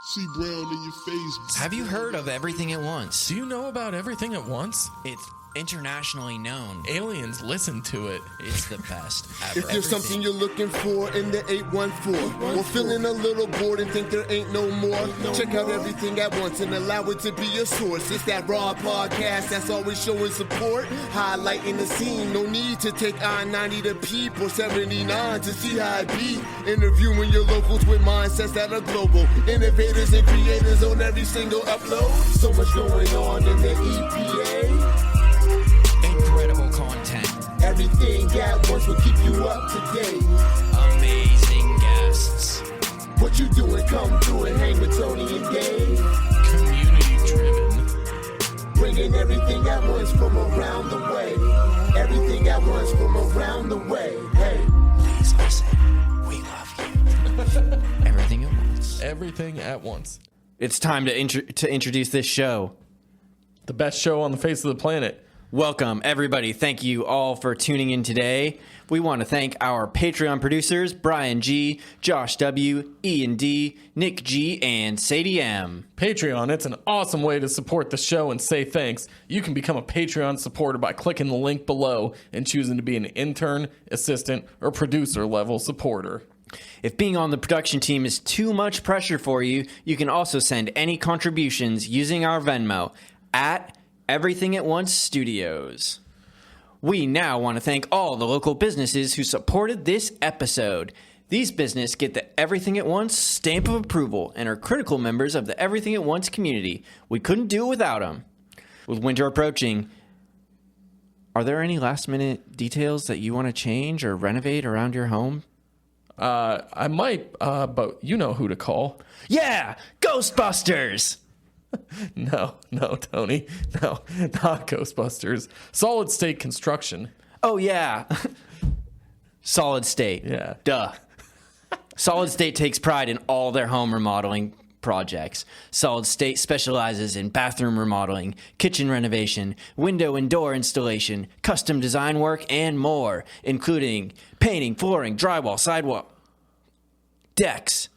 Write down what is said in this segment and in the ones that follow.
CEE Brown in your face. Have you heard of Everything at Once? Do you know about Everything at Once? It's internationally known. Aliens listen to it. It's the best ever. If there's something you're looking for in the 814, or feeling a little bored and think there ain't no more, check out Everything at Once and allow it to be your source. It's that raw podcast that's always showing support, highlighting the scene. No need to take I-90 to Peep or 79 to see how it be. Interviewing your locals with mindsets that are global. Innovators and creators on every single upload. So much going on in the EPA. Incredible content. Everything at Once will keep you up to date. Amazing guests. What you doing? Come through and hang with Tony and Dave. Community driven. Bringing everything at once from around the way. Everything at once from around the way. Hey. Please listen. We love you. Everything at Once. Everything at Once. It's time to introduce this show. The best show on the face of the planet. Welcome, everybody. Thank you all for tuning in today. We want to thank our Patreon producers, Brian G., Josh W., Ian D., Nick G., and Sadie M. Patreon, it's an awesome way to support the show and say thanks. You can become a Patreon supporter by clicking the link below and choosing to be an intern, assistant, or producer level supporter. If being on the production team is too much pressure for you, you can also send any contributions using our Venmo at Everything at Once Studios. We now want to thank all the local businesses who supported this episode. These businesses get the Everything at Once stamp of approval and are critical members of the Everything at Once community. We couldn't do it without them. With winter approaching, are there any last minute details that you want to change or renovate around your home? I might, but you know who to call. Yeah, Ghostbusters! No, Tony. No, not Ghostbusters. Solid State Construction. Oh, yeah. Solid State. Yeah. Duh. Solid State takes pride in all their home remodeling projects. Solid State specializes in bathroom remodeling, kitchen renovation, window and door installation, custom design work, and more, including painting, flooring, drywall, sidewalk, decks.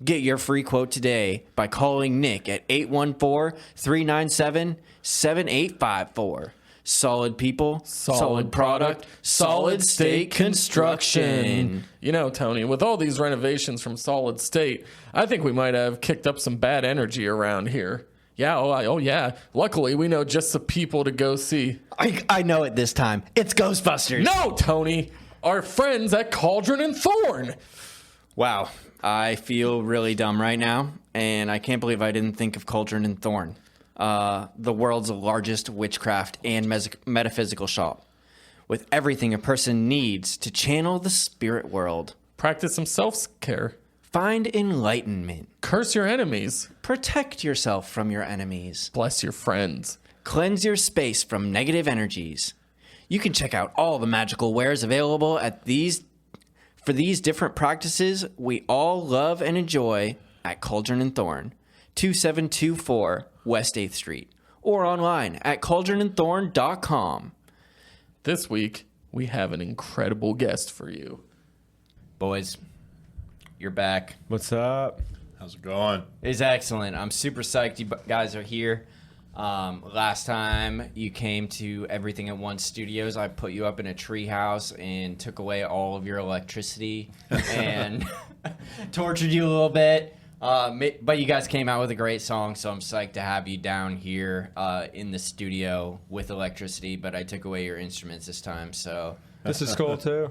Get your free quote today by calling Nick at 814-397-7854. Solid people, solid product, solid state construction. You know, Tony, with all these renovations from Solid State, I think we might have kicked up some bad energy around here. Yeah, oh yeah. Luckily, we know just the people to go see. I know it this time. It's Ghostbusters. No, Tony. Our friends at Cauldron and Thorne. Wow. I feel really dumb right now, and I can't believe I didn't think of Cauldron and Thorne, the world's largest witchcraft and metaphysical shop, with everything a person needs to channel the spirit world. Practice some self-care. Find enlightenment. Curse your enemies. Protect yourself from your enemies. Bless your friends. Cleanse your space from negative energies. You can check out all the magical wares available at for these different practices we all love and enjoy at Cauldron and Thorne, 2724 West 8th Street, or online at cauldronandthorne.com. This week, we have an incredible guest for you. Boys, you're back. What's up? How's it going? It's excellent. I'm super psyched you guys are here. Last time you came to Everything at Once Studios, I put you up in a treehouse and took away all of your electricity and tortured you a little bit. But you guys came out with a great song, so I'm psyched to have you down here in the studio with electricity. But I took away your instruments this time, so This is cool too.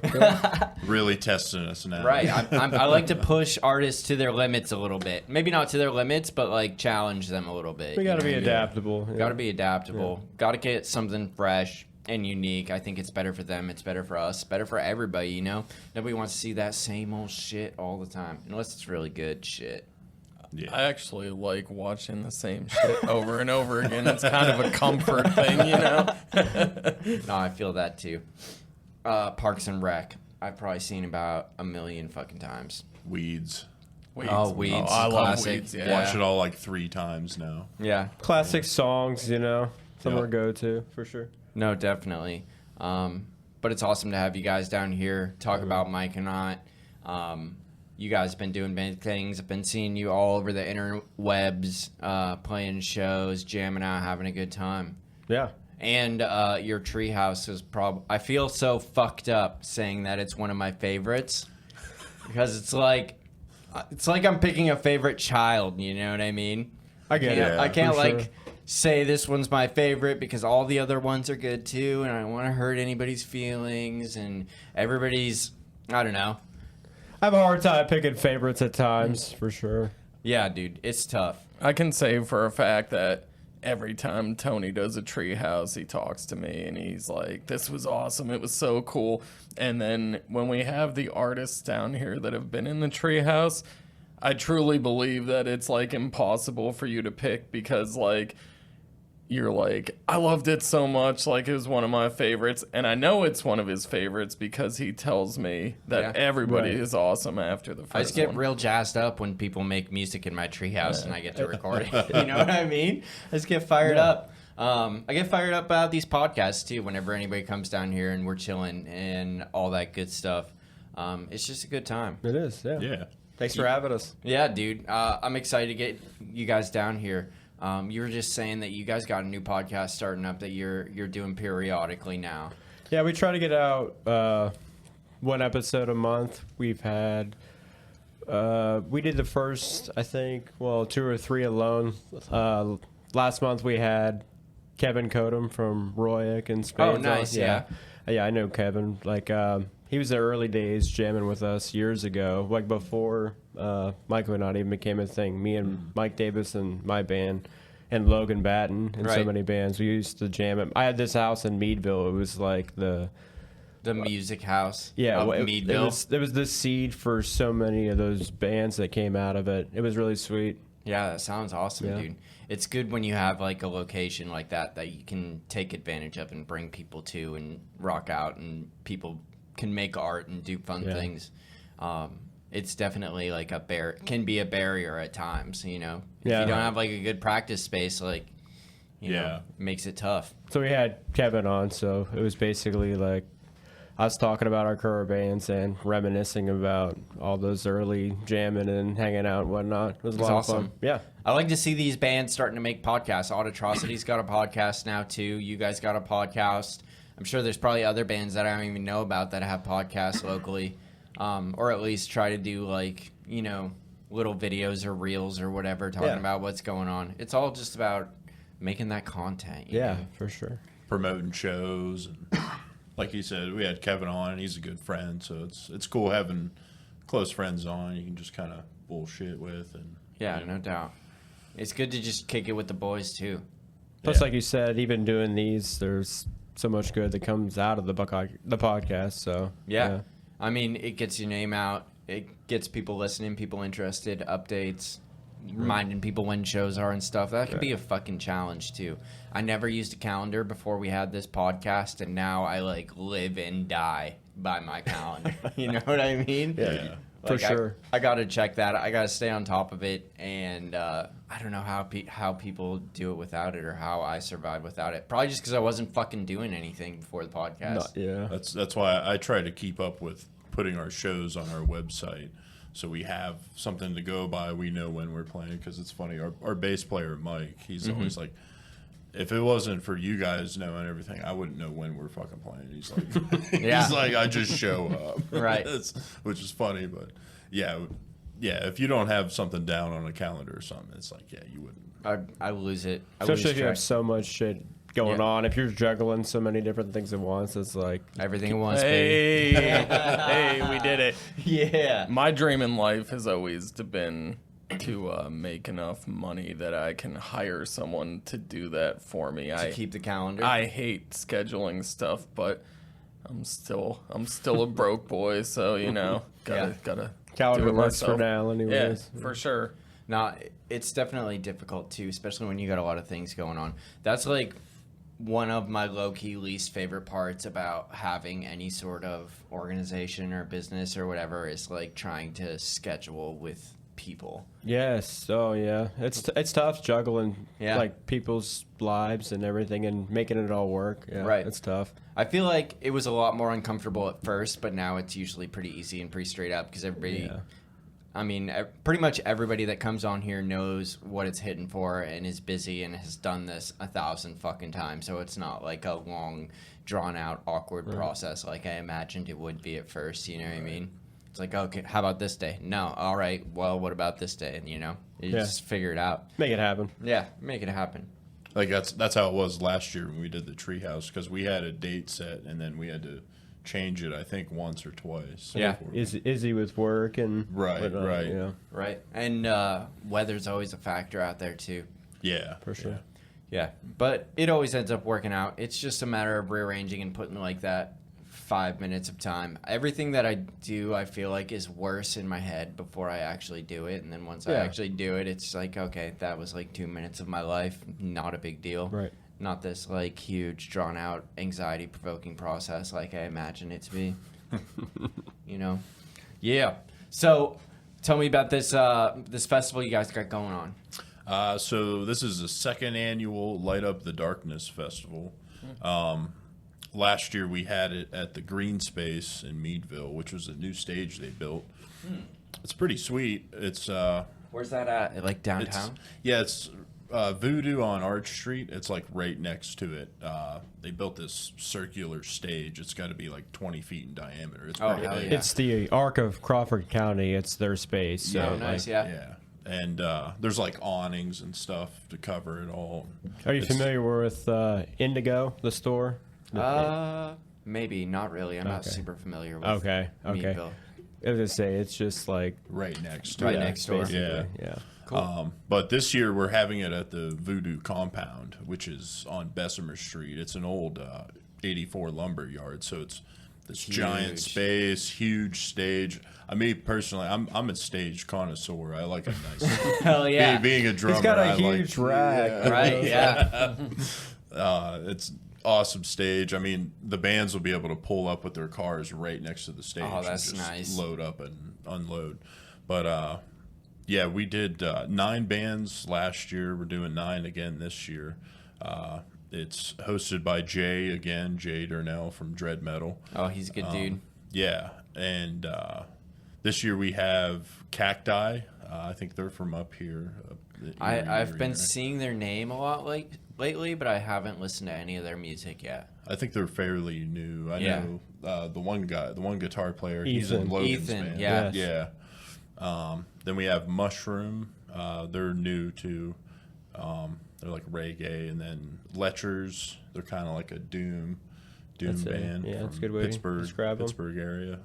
Really testing us now. right. I like to push artists to their limits a little bit. Maybe not to their limits, but like challenge them a little bit. We got to be adaptable. Got to be adaptable. Got to get something fresh and unique. I think it's better for them. It's better for us. Better for everybody, you know? Nobody wants to see that same old shit all the time, unless it's really good shit. Yeah. I actually like watching the same shit over and over again. It's kind of a comfort thing, you know? No, I feel that too. Parks and Rec. I've probably seen about 1 million fucking times. Weeds. Oh, Weeds. Oh, I love Classic. Weeds, yeah. Watch it all like 3 times now. Yeah. Classic songs, you know. Some Yeah. are go-to, for sure. No, definitely. But it's awesome to have you guys down here talk about Myconaut. you guys have been doing big things. I've been seeing you all over the interwebs, playing shows, jamming out, having a good time. Yeah. And your Treehouse is I feel so fucked up saying that it's one of my favorites because it's like I'm picking a favorite child. You know what I mean? I get it. I can't for like sure. say this one's my favorite because all the other ones are good too, and I don't want to hurt anybody's feelings and everybody's. I don't know. I have a hard time picking favorites at times, for sure. Yeah, dude, it's tough. I can say for a fact that every time Tony does a Treehouse, he talks to me and he's like, "This was awesome. It was so cool." And then when we have the artists down here that have been in the Treehouse, I truly believe that it's like impossible for you to pick because like you're like, I loved it so much, like it was one of my favorites, and I know it's one of his favorites because he tells me that everybody is awesome after the first I just get one. real jazzed up when people make music in my Treehouse and I get to record it. You know what I mean? I just get fired up. I get fired up about these podcasts too. Whenever anybody comes down here and we're chilling and all that good stuff, it's just a good time. It is, yeah. Yeah. Thanks for having us. Yeah, dude. I'm excited to get you guys down here. You were just saying that you guys got a new podcast starting up that you're doing periodically now. Yeah, we try to get out one episode a month. We've had, we did the first, I think, 2 or 3 alone. Last month we had Kevin Kodum from Royak and Spades. Oh, nice, yeah. Yeah, I know Kevin. Like, he was the early days jamming with us years ago, like before Myconaut even became a thing. Me and Mike Davis and my band and Logan Batten and so Right. many bands. We used to jam it. I had this house in Meadville. It was like the music house. yeah, of well, Meadville. it was the seed for so many of those bands that came out of it. It was really sweet. Yeah, that sounds awesome, Yeah. dude. It's good when you have like a location like that you can take advantage of and bring people to and rock out and people can make art and do fun Yeah. things. It's definitely like can be a barrier at times, you know. If Yeah. you don't have like a good practice space, like you know, Yeah. it makes it tough. So we had Kevin on, so it was basically like us talking about our current bands and reminiscing about all those early jamming and hanging out and whatnot. It was a It's lot awesome. of fun. Yeah. I like to see these bands starting to make podcasts. Autotrocity's got a podcast now too. You guys got a podcast. I'm sure there's probably other bands that I don't even know about that have podcasts locally, or at least try to do like, you know, little videos or reels or whatever talking Yeah. about what's going on. It's all just about making that content. You Yeah, know? for sure. Promoting shows. And like you said, we had Kevin on, and he's a good friend, so it's cool having close friends on you can just kind of bullshit with. And Yeah, no doubt. It's good to just kick it with the boys too. Plus, Yeah. like you said, even doing these, there's so much good that comes out of the podcast. So Yeah. I mean, it gets your name out. It gets people listening, people interested, updates, reminding people when shows are and stuff. That could be a fucking challenge, too. I never used a calendar before we had this podcast, and now I, like, live and die by my calendar. You know what I mean? Yeah. For Like, sure. I got to check that. I got to stay on top of it, and I don't know how people do it without it or how I survive without it. Probably just because I wasn't fucking doing anything before the podcast. Yeah. That's why I try to keep up with putting our shows on our website, so we have something to go by. We know when we're playing, because it's funny. Our bass player Mike, he's always like, if it wasn't for you guys knowing everything, I wouldn't know when we're fucking playing. He's like, Yeah. he's like, I just show up, Right. which is funny, but yeah. If you don't have something down on a calendar or something, it's like, yeah, you wouldn't. I lose it. I Especially lose if you have track. so much shit going Yeah. on. If you're juggling so many different things at once, it's like, Everything at once, baby. Hey, hey, we did it. Yeah. My dream in life has always been to make enough money that I can hire someone to do that for me. To keep the calendar. I hate scheduling stuff, but I'm still a broke boy, so you know, gotta do calendar it works for myself. now anyways. Yeah, for sure. No, it's definitely difficult too, especially when you got a lot of things going on. That's like one of my low-key least favorite parts about having any sort of organization or business or whatever is like trying to schedule with people. Yes. Oh, yeah. It's tough juggling Yeah. like people's lives and everything and making it all work. Yeah, Right. It's tough. I feel like it was a lot more uncomfortable at first, but now it's usually pretty easy and pretty straight up because everybody Yeah. I mean, pretty much everybody that comes on here knows what it's hitting for and is busy and has done this 1,000 fucking times. So it's not like a long, drawn out, awkward process like I imagined it would be at first. You know what I mean? It's like, okay, how about this day? No, all right. Well, what about this day? And, you know, you just figure it out. Make it happen. Yeah, make it happen. Like that's how it was last year when we did the Treehouse, because we had a date set and then we had to change it, I think, once or twice. Yeah. Izzy with work and Right. Yeah, Right. And weather's always a factor out there, too. Yeah, for sure. Yeah. But it always ends up working out. It's just a matter of rearranging and putting like that 5 minutes of time. Everything that I do, I feel like is worse in my head before I actually do it. And then once I actually do it, it's like, okay, that was like 2 minutes of my life. Not a big deal. Right. Not this like huge, drawn out, anxiety provoking process like I imagine it to be. You know? Yeah. So tell me about this this festival you guys got going on. So this is the second annual Light Up the Darkness Festival. Last year we had it at the Green Space in Meadville, which was a new stage they built. It's pretty sweet. It's Where's that at? Like downtown? it's Voodoo on Arch Street. It's like right next to it. They built this circular stage. It's got to be like 20 feet in diameter. It's pretty hell big. yeah. It's the Arc of Crawford County. It's their space. So Oh, nice, yeah. Yeah. And there's like awnings and stuff to cover it all. Are you It's- familiar with Indigo, the store? Maybe, not really. I'm not Okay. super familiar with Okay. Meadville. I was gonna say it's just like Right next to Right it. next door. Yeah. Yeah. Cool. But this year we're having it at the Voodoo Compound, which is on Bessemer Street. It's an old 84 lumber yard, so it's this giant Huge. space, huge stage. I mean, personally, I'm a stage connoisseur. I like a nice. Hell yeah. Being a drummer, He's got a I huge like, rack. Right, yeah. It's awesome stage. I mean, the bands will be able to pull up with their cars right next to the stage. Oh, that's and just nice. Load up and unload. But yeah, we did 9 bands last year. We're doing 9 again this year. It's hosted by Jay Durnell from Dread Metal. Oh, he's a good dude. Yeah, and this year we have Cacti. I think they're from up here. I've been seeing their name a lot lately, but I haven't listened to any of their music yet. I think they're fairly new. I Yeah. know the one guitar player. He's in Ethan. Logan's Ethan, band. yeah. Yeah. Then we have Mushroom. They're new too. They're like reggae, and then Letchers. They're kind of like a doom That's it. band. Yeah, from that's a good way to Pittsburgh, describe 'em. Pittsburgh area.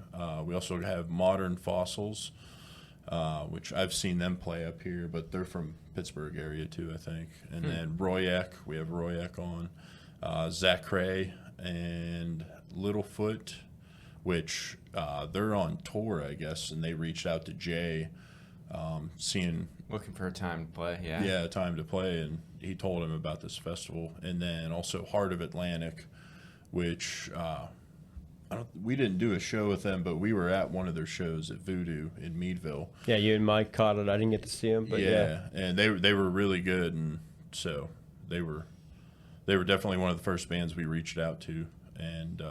We also have Modern Fossils, which I've seen them play up here, but they're from Pittsburgh area too, I think. And then Royak. We have Royak on. Zach Cray and Littlefoot, which they're on tour, I guess, and they reached out to Jay, seeing Looking for a time to play, yeah. time to play, and he told him about this festival. And then also Heart of Atlantic, which we didn't do a show with them, but we were at one of their shows at Voodoo in Meadville. Yeah, you and Mike caught it. I didn't get to see him, but yeah. And they were really good, and so they were definitely one of the first bands we reached out to. And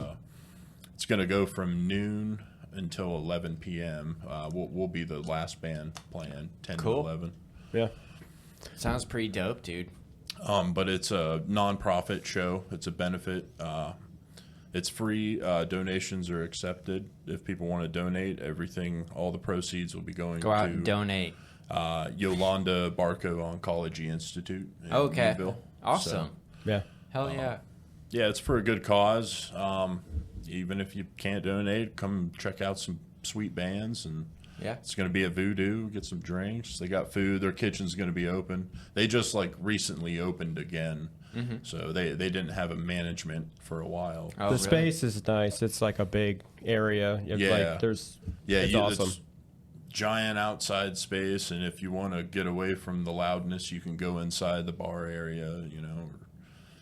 it's going to go from noon until 11 p.m. We'll be the last band playing 10 Cool. to 11. Yeah. Sounds pretty dope, dude. But it's a non-profit show. It's a benefit. It's free. Donations are accepted. If people want to donate, all the proceeds will be going Go out to and donate. Yolanda Barco Oncology Institute in Okay. Meadville. Awesome. Yeah. Hell yeah. Yeah, it's for a good cause. Even if you can't donate, come check out some sweet bands, and Yeah. it's going to be at Voodoo. Get some drinks. They got food. Their kitchen's going to be open. They just recently opened again, so they didn't have a management for a while. Oh, The really? space is nice. It's like a big area. Yeah. Like there's Yeah, it's awesome. It's giant outside space, and if you want to get away from the loudness, you can go inside the bar area. Or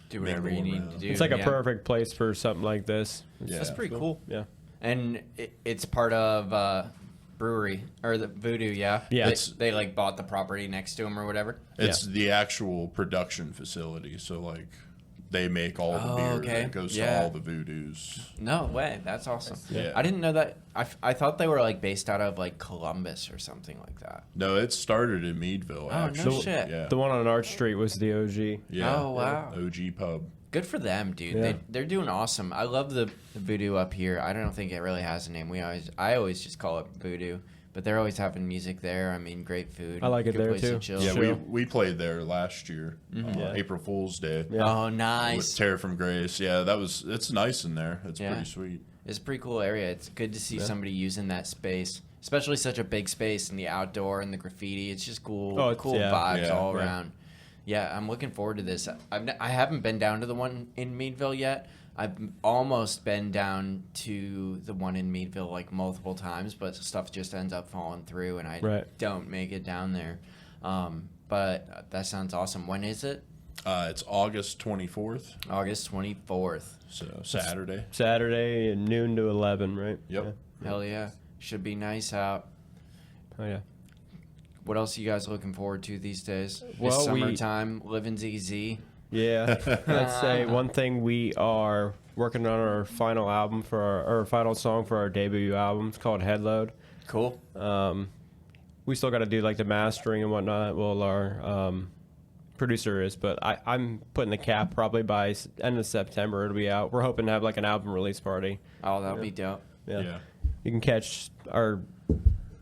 Do whatever you need to do. It's like a yeah. perfect place for something like this. Yeah. That's pretty cool. Yeah. And it's part of brewery or the Voodoo, yeah. Yeah. They bought the property next to them or whatever. It's the actual production facility. So they make all the Oh, beer okay. that goes Yeah. to all the Voodoos. No way. That's awesome. Yeah. I didn't know that. I thought they were like based out of like Columbus or something like that. No, it started in Meadville. Oh, no actually. shit. Yeah. The one on Arch Street was the OG. Yeah. Oh, wow. OG pub. Good for them, dude. Yeah. They're doing awesome. I love the voodoo up here. I don't think it really has a name. I always just call it voodoo. But they're always having music there. I mean, great food. I like it good there, place to too. chill. Yeah, Sure. we played there last year, Yeah. April Fool's Day. Yeah. Oh, With nice. Terror from Grace. Yeah, it's nice in there. It's Yeah. pretty sweet. It's a pretty cool area. It's good to see somebody using that space, especially such a big space and the outdoor and the graffiti. It's just cool, Oh, it's- cool yeah. vibes Yeah. all Yeah. around. Yeah, I'm looking forward to this. I haven't been down to the one in Meadville yet. I've almost been down to the one in Meadville like multiple times, but stuff just ends up falling through, and I Right. don't make it down there. But that sounds awesome. When is it? It's August 24th, August 24th. so Saturday. Saturday, noon to 11, right? Yep. Hell yeah. Should be nice out. Yeah. Oh, yeah. What else are you guys looking forward to these days? Well, It's we- summertime, living's easy. Yeah. Let's say one thing, we are working on our final album for our final song for our debut album. It's called Headload. Cool. We still got to do like the mastering and whatnot. Well, our producer is, but I'm putting the cap probably by end of September. It'll be out. We're hoping to have like an album release party. Oh, that'll be dope. Yeah. You can catch our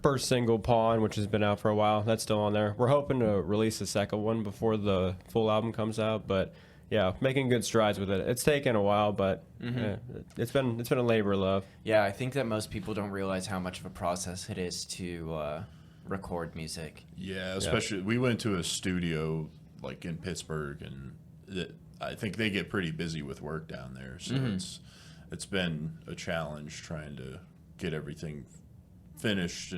first single, Pawn, which has been out for a while. That's still on there. We're hoping to release the second one before the full album comes out, but yeah, making good strides with it. It's taken a while, but yeah, it's been a labor of love. Yeah, I think that most people don't realize how much of a process it is to record music. Yeah, especially we went to a studio like in Pittsburgh, and I think they get pretty busy with work down there. So it's been a challenge trying to get everything finished.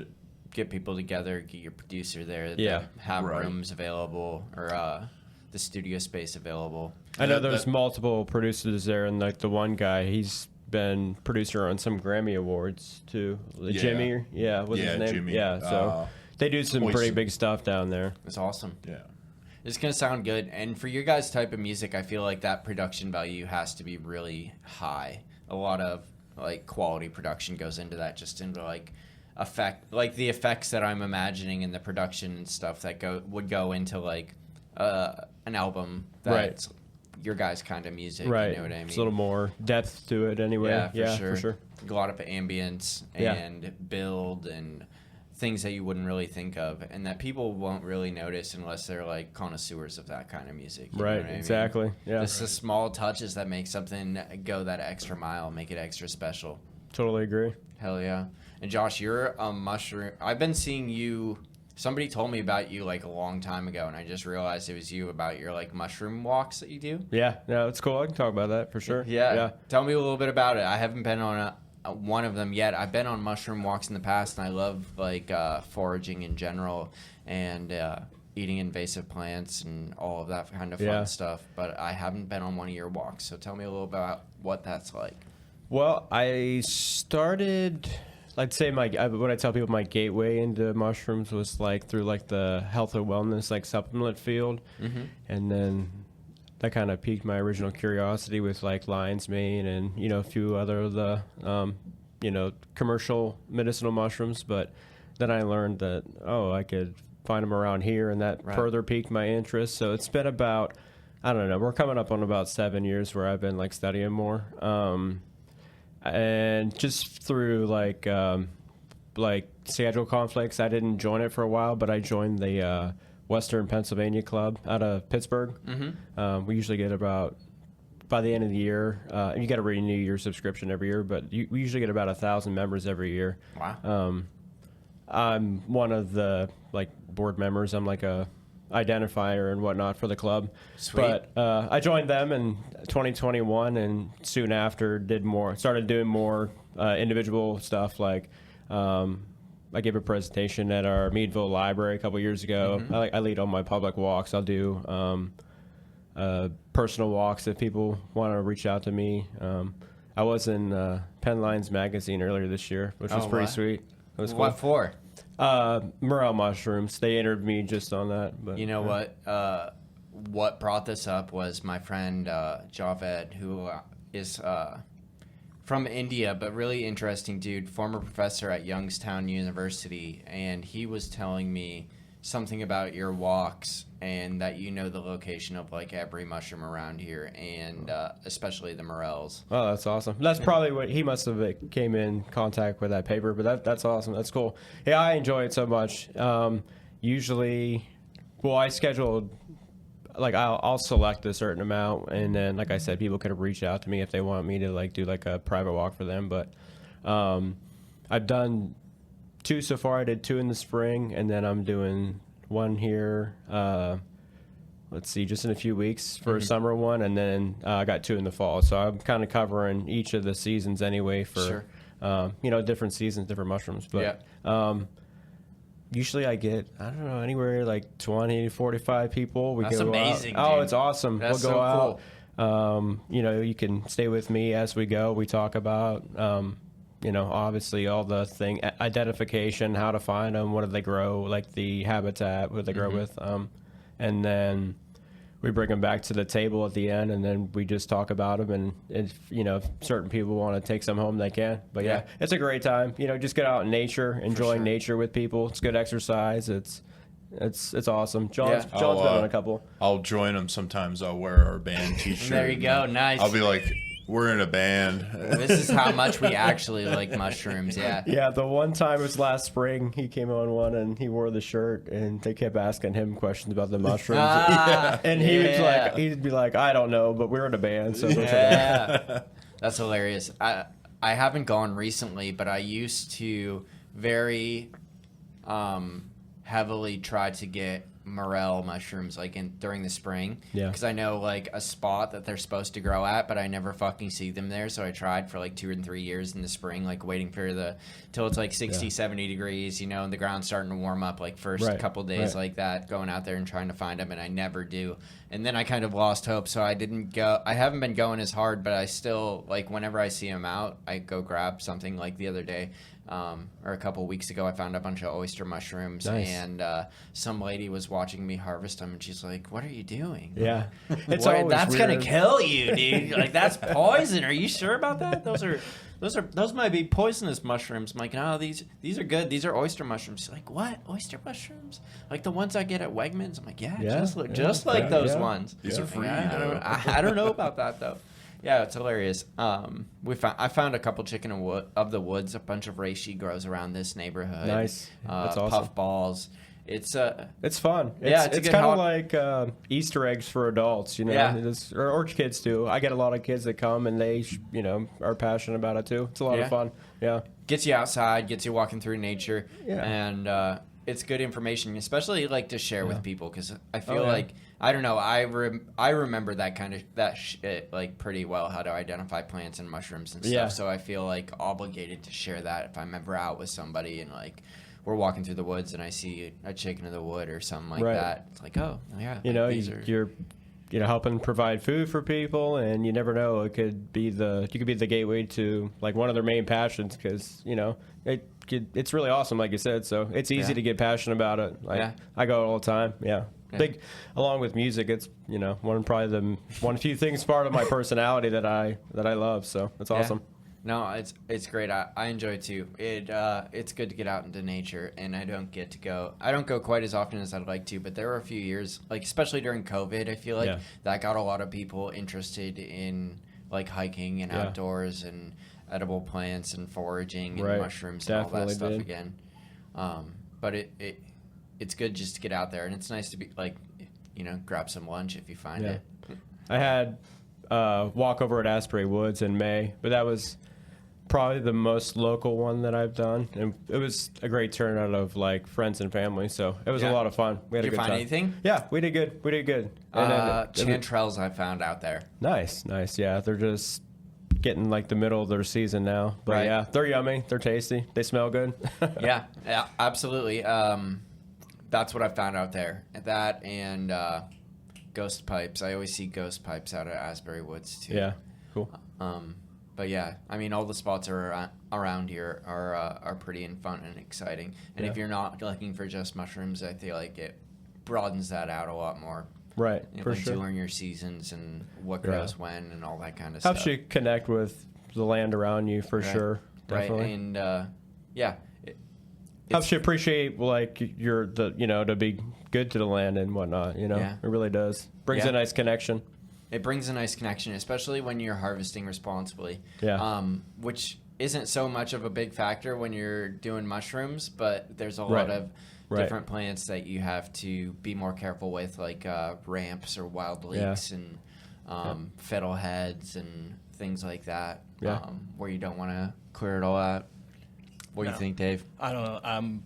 Get people together, get your producer there, Yeah. have Right. rooms available, or the studio space available. I know That- there's that- multiple producers there, and like the one guy, he's been producer on some Grammy Awards too. Yeah. Jimmy, what's Yeah, his name? Jimmy. Yeah, so they do some pretty Poison. big stuff down there. It's awesome. Yeah. It's going to sound good. And for your guys' type of music, I feel like that production value has to be really high. A lot of like quality production goes into that, just into like the effects that I'm imagining in the production and stuff that would go into like an album that's your guys' kind of music. Right, You know what I mean? It's a little more depth to it anyway. Yeah, for sure. for sure. A lot of ambience Yeah. and build and things that you wouldn't really think of, and that people won't really notice unless they're like connoisseurs of that kind of music. You know Right, what I mean? exactly. Yeah, It's the small touches that make something go that extra mile, make it extra special. totally agree. Hell yeah. And Josh, you're a mushroom. I've been seeing you. Somebody told me about you like a long time ago, and I just realized it was you about your like mushroom walks that you do. Yeah, no, it's cool. I can talk about that for sure. Yeah. Tell me a little bit about it. I haven't been on one of them yet. I've been on mushroom walks in the past, and I love like foraging in general and eating invasive plants and all of that kind of fun Yeah. stuff. But I haven't been on one of your walks, so tell me a little about what that's like. Well, I started. I'd say when I tell people my gateway into mushrooms was like through like the health and wellness like supplement field, and then that kind of piqued my original curiosity with like lion's mane and a few other of the commercial medicinal mushrooms. But then I learned that I could find them around here, and that further piqued my interest. So it's been about, I don't know, we're coming up on about 7 years where I've been like studying more. And just through like schedule conflicts, I didn't join it for a while, but I joined the Western Pennsylvania Club out of Pittsburgh. We usually get about, by the end of the year, you got to renew your subscription every year, but we usually get about 1,000 members every year. Wow. I'm one of the like board members. I'm like a identifier and whatnot for the club. Sweet. But I joined them in 2021, and soon after started doing more individual stuff. Like I gave a presentation at our Meadville library a couple years ago. I lead all my public walks. I'll do personal walks if people want to reach out to me. I was in Penn Lines magazine earlier this year, which was pretty wow. sweet. It was What cool. for? Morel mushrooms. They interviewed me just on that. But You know what? what brought this up was my friend Javed, who is from India, but really interesting dude, former professor at Youngstown University, and he was telling me something about your walks and that you know the location of like every mushroom around here, and especially the morels. Oh, that's awesome. That's probably what he must have came in contact with that paper, but that's awesome. That's cool. Yeah, I enjoy it so much. Usually, well, I scheduled, like I'll select a certain amount, and then like I said, people could reach out to me if they want me to like do like a private walk for them. But I've done 2 so far. I did 2 in the spring, and then I'm doing 1 here. Let's see, just in a few weeks for a summer one, and then I got 2 in the fall. So I'm kind of covering each of the seasons anyway for different seasons, different mushrooms. But usually I get, I don't know, anywhere like 20 to 45 people. That's go amazing, out. Oh, dude. it's awesome. That's we'll go so out. cool. You can stay with me as we go. We talk about, obviously all the identification, how to find them, what do they grow, like the habitat, what they grow with. And then we bring them back to the table at the end, and then we just talk about them. And if certain people want to take some home, they can. But yeah, it's a great time. Just get out in nature, enjoying nature with people. It's good exercise. It's awesome. John's been on a couple. I'll join them sometimes. I'll wear our band T-shirt. There you go. Nice. I'll be like, we're in a band. This is how much we actually like mushrooms. Yeah. Yeah, the one time it was last spring, he came on one and he wore the shirt, and they kept asking him questions about the mushrooms. And he'd be like, I don't know, but we're in a band, so That's hilarious. I haven't gone recently, but I used to very heavily try to get morel mushrooms during the spring, because I know like a spot that they're supposed to grow at, but I never fucking see them there. So I tried for like 2 or 3 years in the spring, like waiting for till it's like 60 70 degrees, and the ground's starting to warm up, like first couple days like that, going out there and trying to find them, and I never do. And then I kind of lost hope, so I haven't been going as hard, but I still, like, whenever I see them out, I go grab something. Like the other day, or a couple weeks ago, I found a bunch of oyster mushrooms, and some lady was watching me harvest them, and she's like, "What are you doing?" Yeah, that's gonna kill you, dude. Like, that's poison. Are you sure about that? Those might be poisonous mushrooms. I'm like, no, these are good. These are oyster mushrooms. She's like, what? Oyster mushrooms? Like the ones I get at Wegmans? I'm like, just like those ones. These are free. I don't know about that though. Yeah, it's hilarious. I found a couple chicken of the woods. A bunch of reishi grows around this neighborhood. Nice. That's awesome. Puffballs. It's fun. It's kind of like Easter eggs for adults, or kids too. I get a lot of kids that come and they, are passionate about it too. It's a lot of fun. Yeah. Gets you outside, gets you walking through nature, and it's good information, especially like to share with people, because I feel like, I don't know, I remember that shit like pretty well, how to identify plants and mushrooms and stuff. Yeah. So I feel like obligated to share that if I'm ever out with somebody and like we're walking through the woods and I see a chicken of the wood or something like that. It's like, oh yeah, you're helping provide food for people, and you never know, you could be the gateway to like one of their main passions, because it's really awesome, like you said. So it's easy to get passionate about it. I go all the time. Big, along with music, it's one few things part of my personality that I love. So it's awesome. No, it's great. I enjoy it too. It's good to get out into nature, and I don't go quite as often as I'd like to, but there were a few years, like especially during COVID, I feel like that got a lot of people interested in like hiking and outdoors and edible plants and foraging and mushrooms and all that stuff again. But it's good just to get out there, and it's nice to be like, grab some lunch if you find it. I had walk over at Asbury Woods in May, but that was probably the most local one that I've done, and it was a great turnout of like friends and family, so it was a lot of fun. We had a good time. Did you find anything? Yeah, we did good. And chanterelles I found out there. Nice. Yeah, they're just getting like the middle of their season now, but yeah, they're yummy, they're tasty, they smell good. yeah, absolutely. That's what I found out there. That and ghost pipes. I always see ghost pipes out at Asbury Woods too. Yeah, cool. But yeah, I mean, all the spots around here are pretty and fun and exciting. And if you're not looking for just mushrooms, I feel like it broadens that out a lot more. Right, you know, for once you sure. learn your seasons and what grows when and all that kind of Helps stuff. you connect with the land around you for sure. Definitely. Right, and yeah. Helps you appreciate like to be good to the land and whatnot. Yeah. It really does. Brings Yeah. a nice connection. It brings a nice connection, especially when you're harvesting responsibly. Yeah. Which isn't so much of a big factor when you're doing mushrooms, but there's a Right. lot of Right. different plants that you have to be more careful with, like ramps or wild leeks and fiddleheads and things like that, Yeah. where you don't want to clear it all out. What do you think, Dave? I don't know. I'm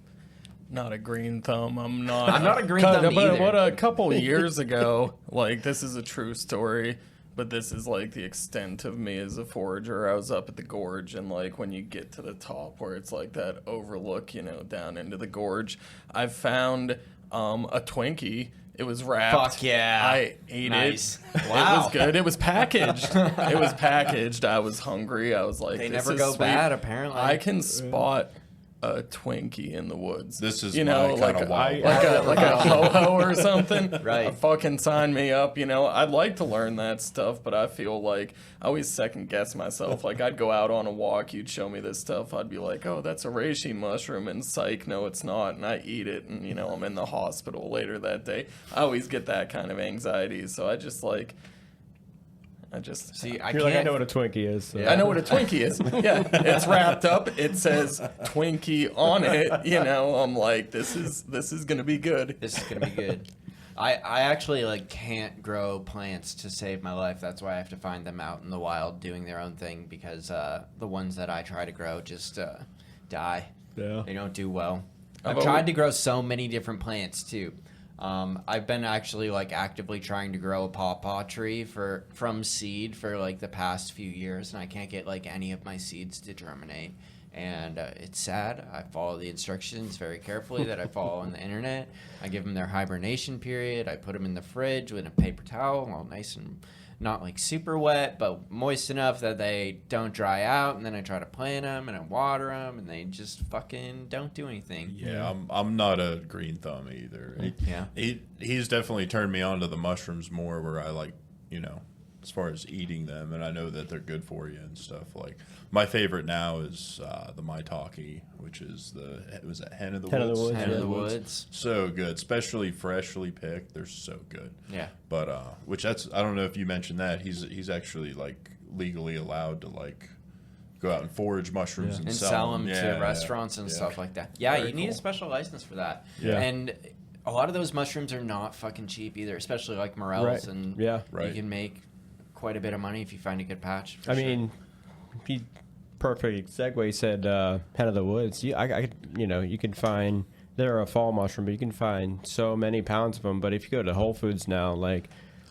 not a green thumb. I'm not. I'm not a green thumb but either. What a couple years ago, like this is a true story, but this is like the extent of me as a forager. I was up at the gorge, and like when you get to the top where it's like that overlook, down into the gorge, I found a Twinkie. It was wrapped. Fuck yeah. I ate Nice. it. Wow. It was good. It was packaged. It was packaged. I was hungry. I was like, They this never is go sweet. bad, apparently. I can spot a Twinkie in the woods. This is like kind a, of wild. like a ho-ho or something. Right. Fucking sign me up. I'd like to learn that stuff, but I feel like I always second guess myself. Like I'd go out on a walk, you'd show me this stuff, I'd be like, oh, that's a reishi mushroom, and psych, no, it's not, and I eat it, and I'm in the hospital later that day. I always get that kind of anxiety, so I just See, I You're can't. like, I know what a Twinkie is. So. I know what a Twinkie is. Yeah, it's wrapped up. It says Twinkie on it. I'm like, this is gonna be good. This is gonna be good. I actually can't grow plants to save my life. That's why I have to find them out in the wild doing their own thing, because the ones that I try to grow just die. Yeah. They don't do well. I've I've tried to grow so many different plants too. I've been actually actively trying to grow a pawpaw tree from seed for the past few years, and I can't get any of my seeds to germinate. And it's sad. I follow the instructions very carefully that I follow on the internet. I give them their hibernation period. I put them in the fridge with a paper towel, all nice and not super wet, but moist enough that they don't dry out. And then I try to plant them and I water them, and they just fucking don't do anything. Yeah, I'm not a green thumb either. He's definitely turned me on to the mushrooms more, where I as far as eating them, and I know that they're good for you and stuff. Like my favorite now is the maitake, which is was it hen of the woods? Hen of the woods. So good, especially freshly picked. They're so good. Yeah. But I don't know if you mentioned that he's actually legally allowed to go out and forage mushrooms and sell them to restaurants and stuff like that. Yeah, Very you need a cool. special license for that. Yeah. And a lot of those mushrooms are not fucking cheap either, especially morels. Right. And Yeah. Right. you can make quite a bit of money if you find a good patch. for I sure. mean, perfect segue. You said hen of the woods. You can find they're a fall mushroom, but you can find so many pounds of them. But if you go to Whole Foods now,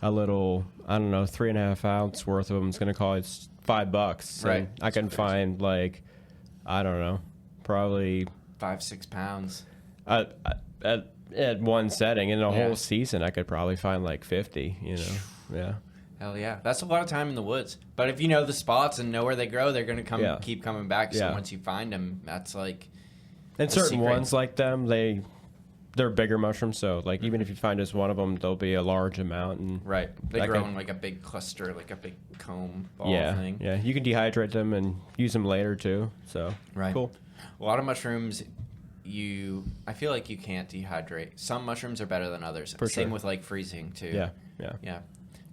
a little 3.5 ounce worth of them is going to cost $5. Right. And I can find I don't know, probably 5-6 pounds. at one setting in a Yeah. whole season. I could probably find 50. Yeah. Hell yeah, that's a lot of time in the woods. But if you know the spots and know where they grow, they're gonna keep coming back. So Yeah. once you find them, that's And a certain secret. ones like them, they're bigger mushrooms. So even if you find just one of them, there'll be a large amount. And right. They that grow could- in a big cluster, a big comb ball yeah, thing. yeah. You can dehydrate them and use them later too. So Right. cool. A lot of mushrooms, I feel like you can't dehydrate. Some mushrooms are better than others. For Same sure. with freezing too. Yeah. Yeah.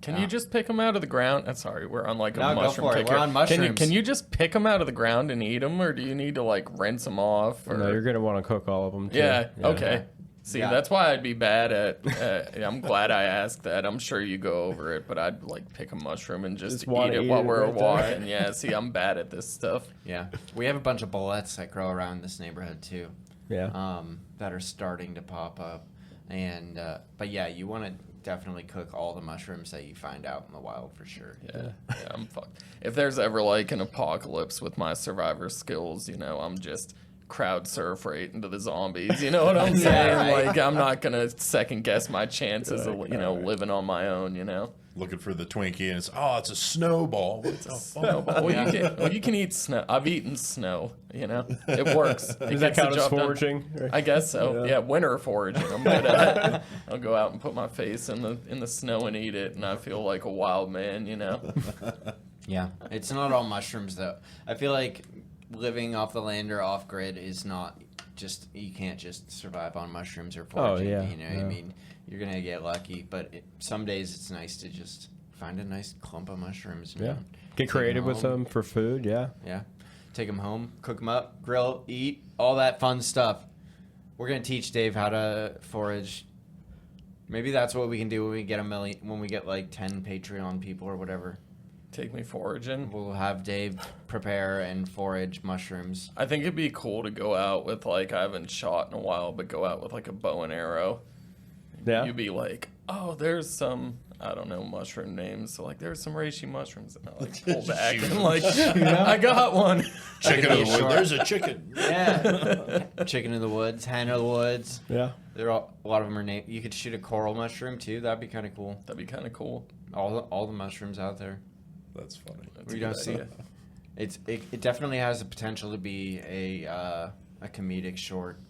Can you just pick them out of the ground? I'm sorry, we're on a No, go mushroom for it. kick We're here. on mushrooms. Can you just pick them out of the ground and eat them, or do you need to rinse them off? Or... No, you're gonna want to cook all of them too. Yeah. Okay. See, Yeah. that's why I'd be bad at. I'm glad I asked that. I'm sure you go over it, but I'd pick a mushroom and just wanna eat it eat while it we're right there. walking. Yeah. See, I'm bad at this stuff. Yeah. We have a bunch of bullets that grow around this neighborhood too. Yeah. That are starting to pop up. And but yeah, you want to definitely cook all the mushrooms that you find out in the wild for sure. Yeah, I'm fucked. If there's ever an apocalypse with my survivor skills, I'm just crowd surf right into the zombies. You know what I'm saying? right. I'm not gonna second guess my chances of living on my own. looking for the Twinkie, and it's a snowball. What the fuck? Snowball. Well, you can eat snow. I've eaten snow. You know, it works. It Does that gets the count as job done. foraging? I guess so. Yeah, winter foraging. I'm good at it. I'll go out and put my face in the snow and eat it, and I feel like a wild man. You know. Yeah, it's not all mushrooms though. I feel like living off the land or off grid is not just, you can't just survive on mushrooms or foraging. yeah, You know what I mean? You're gonna get lucky, but some days it's nice to just find a nice clump of mushrooms. Yeah. Man. Get creative with home. them for food. Yeah. Yeah, take them home, cook them up, grill, eat, all that fun stuff. We're gonna teach Dave how to forage. Maybe that's what we can do when we get when we get like 10 Patreon people or whatever. Take me foraging. We'll have Dave prepare and forage mushrooms. I think it'd be cool to go out with, like, I haven't shot in a while, but go out with like a bow and arrow. Yeah. You'd be like, oh, there's some, I don't know, mushroom names. So, like, there's some reishi mushrooms. And I, like, pull back and, like, I got one. Chicken That'd in be the short. wood. There's a chicken. Yeah. Chicken in the woods, hen in the woods. Yeah. A lot of them are named. You could shoot a coral mushroom too. That'd be kind of cool. That'd be kind of cool. All the mushrooms out there. That's funny. That's We a don't good see idea. it definitely has the potential to be a comedic short.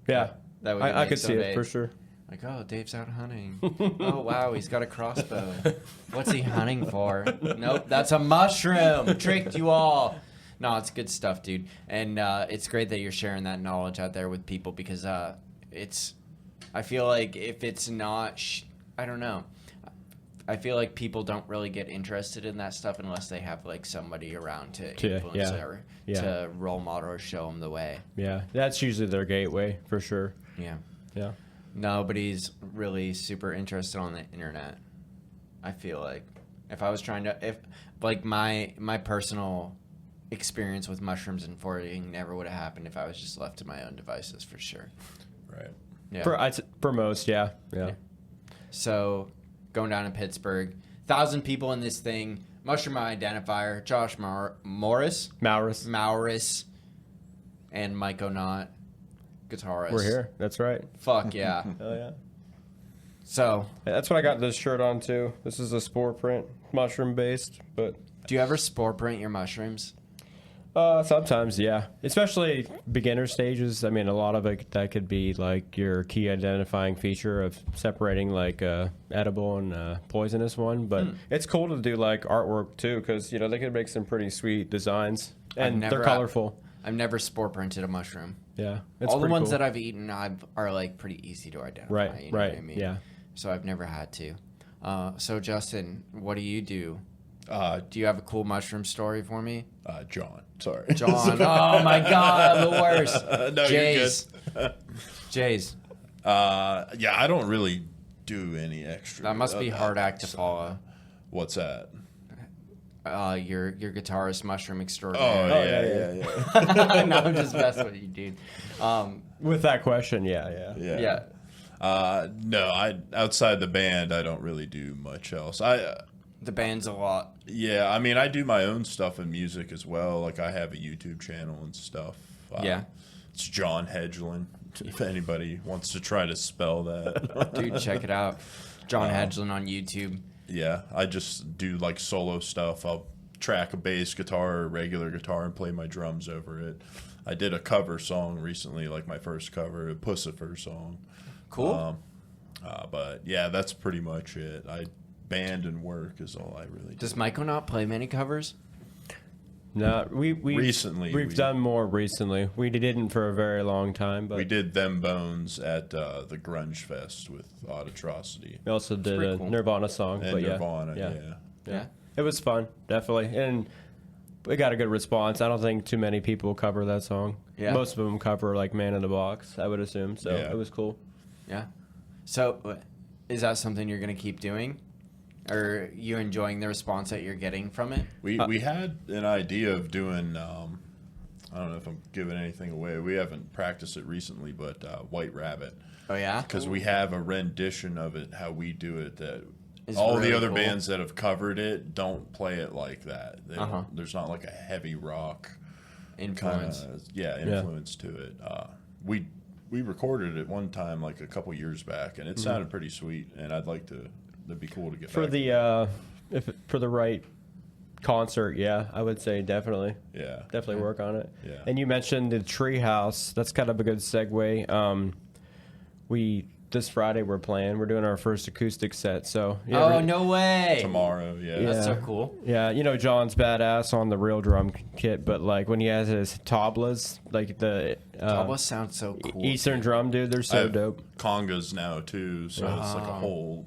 Yeah. That we I make could see someday. it for sure. Like, oh, Dave's out hunting. Oh, wow, he's got a crossbow. What's he hunting for? Nope, that's a mushroom. Tricked you all. No, it's good stuff, dude. And it's great that you're sharing that knowledge out there with people because I feel like if it's not, I don't know. I feel like people don't really get interested in that stuff unless they have like somebody around to influence or to role model or show them the way. Yeah. That's usually their gateway for sure. Yeah. Yeah. Nobody's really super interested on the internet. I feel like if I was trying to, if like my personal experience with mushrooms and foraging never would have happened if I was just left to my own devices for sure. Right. Yeah. For most, yeah. So going down to Pittsburgh, 1,000 people in this thing. Mushroom identifier, Josh Mowris, and Myconaut, guitarist. We're here. That's right. Fuck yeah. Oh yeah. So, That's what I got this shirt on too. This is a spore print, mushroom based, but do you ever spore print your mushrooms? sometimes, yeah. Especially beginner stages. I mean, a lot of it that could be like your key identifying feature of separating like edible and poisonous one. But it's cool to do like artwork too, because you know they can make some pretty sweet designs and they're colorful. I've never spore printed a mushroom. Yeah, All the ones cool. that I've eaten are like pretty easy to identify. Right, you know right, what I mean? yeah. So I've never had to. So Justin, what do you do? Do you have a cool mushroom story for me? John. Sorry. John. Oh my God, the worst. No, Jays. you're good. Jays. Yeah, I don't really do any extra. That must be of hard that, act to so- follow. What's that? Your guitarist, mushroom Oh, extraordinaire. yeah. No, I'm just messing with you, dude. With that question, yeah. Yeah. No, outside the band, I don't really do much else. The band's a lot. Yeah, I mean, I do my own stuff in music as well. Like, I have a YouTube channel and stuff. Yeah. It's John Hedgin, if anybody wants to try to spell that. Dude, check it out. John Hedgin on YouTube. Yeah, I just do, like, solo stuff. I'll track a bass guitar or a regular guitar and play my drums over it. I did a cover song recently, like my first cover, a Pussifer song. Cool. But, yeah, that's pretty much it. Band and work is all I really do. Does Myconaut play many covers? No, we Recently, we've done more recently. We didn't for a very long time, but We did Them Bones at the Grunge Fest with Odd Atrocity. we also did pretty a cool. Nirvana song. And but Nirvana, yeah. Yeah. It was fun, definitely, and we got a good response. I don't think too many people cover that song. Yeah. Most of them cover like "Man in the Box," I would assume. So Yeah. it was cool. Yeah. So, is that something you're going to keep doing? Or are you enjoying the response that you're getting from it? We had an idea of doing, I don't know if I'm giving anything away. We haven't practiced it recently, but White Rabbit. Oh, yeah? Because we have a rendition of it, how we do it, that It's all really the other cool. bands that have covered it don't play it like that. They don't- Uh-huh. There's not like a heavy rock Influence. influence to it. We recorded it one time like a couple years back, and it sounded pretty sweet, and I'd like to that'd be cool to get For back. for the right concert, yeah, I would say definitely. Yeah. Definitely work on it. Yeah. And you mentioned the Treehouse. That's kind of a good segue. This Friday we're doing our first acoustic set. So Oh, no way. Tomorrow, yeah. That's so cool. Yeah, John's badass on the real drum kit, but like when he has his tablas, like the Tabla sounds so cool. Eastern drum, dude, they're I so have dope. congas now too, so it's like a whole.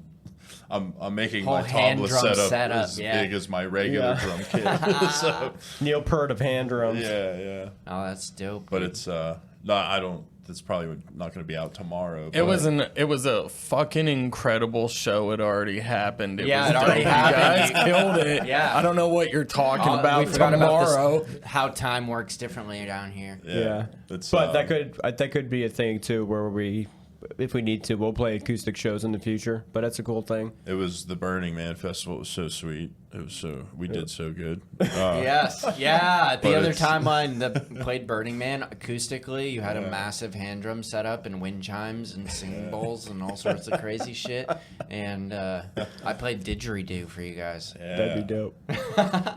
I'm making Whole my hand tabla drum setup, as yeah. big as my regular drum kit. So Neil Peart of hand drums. yeah. Oh, that's dope. But it's no, I don't. It's probably not going to be out tomorrow. It but- it was a fucking incredible show. It already happened. Yeah, was it already dope. happened. You guys killed it. Yeah. I don't know what you're talking about we forgot tomorrow. about this, how time works differently down here. Yeah. It's, But that could be a thing too, where we, if we need to, we'll play acoustic shows in the future. But that's a cool thing. It was the Burning Man festival. It was so sweet. It was we did so good. Yes, yeah. The But other it's- timeline that played Burning Man acoustically, you had a massive hand drum set up and wind chimes and singing bowls and all sorts of crazy shit. And I played didgeridoo for you guys. Yeah. That'd be dope.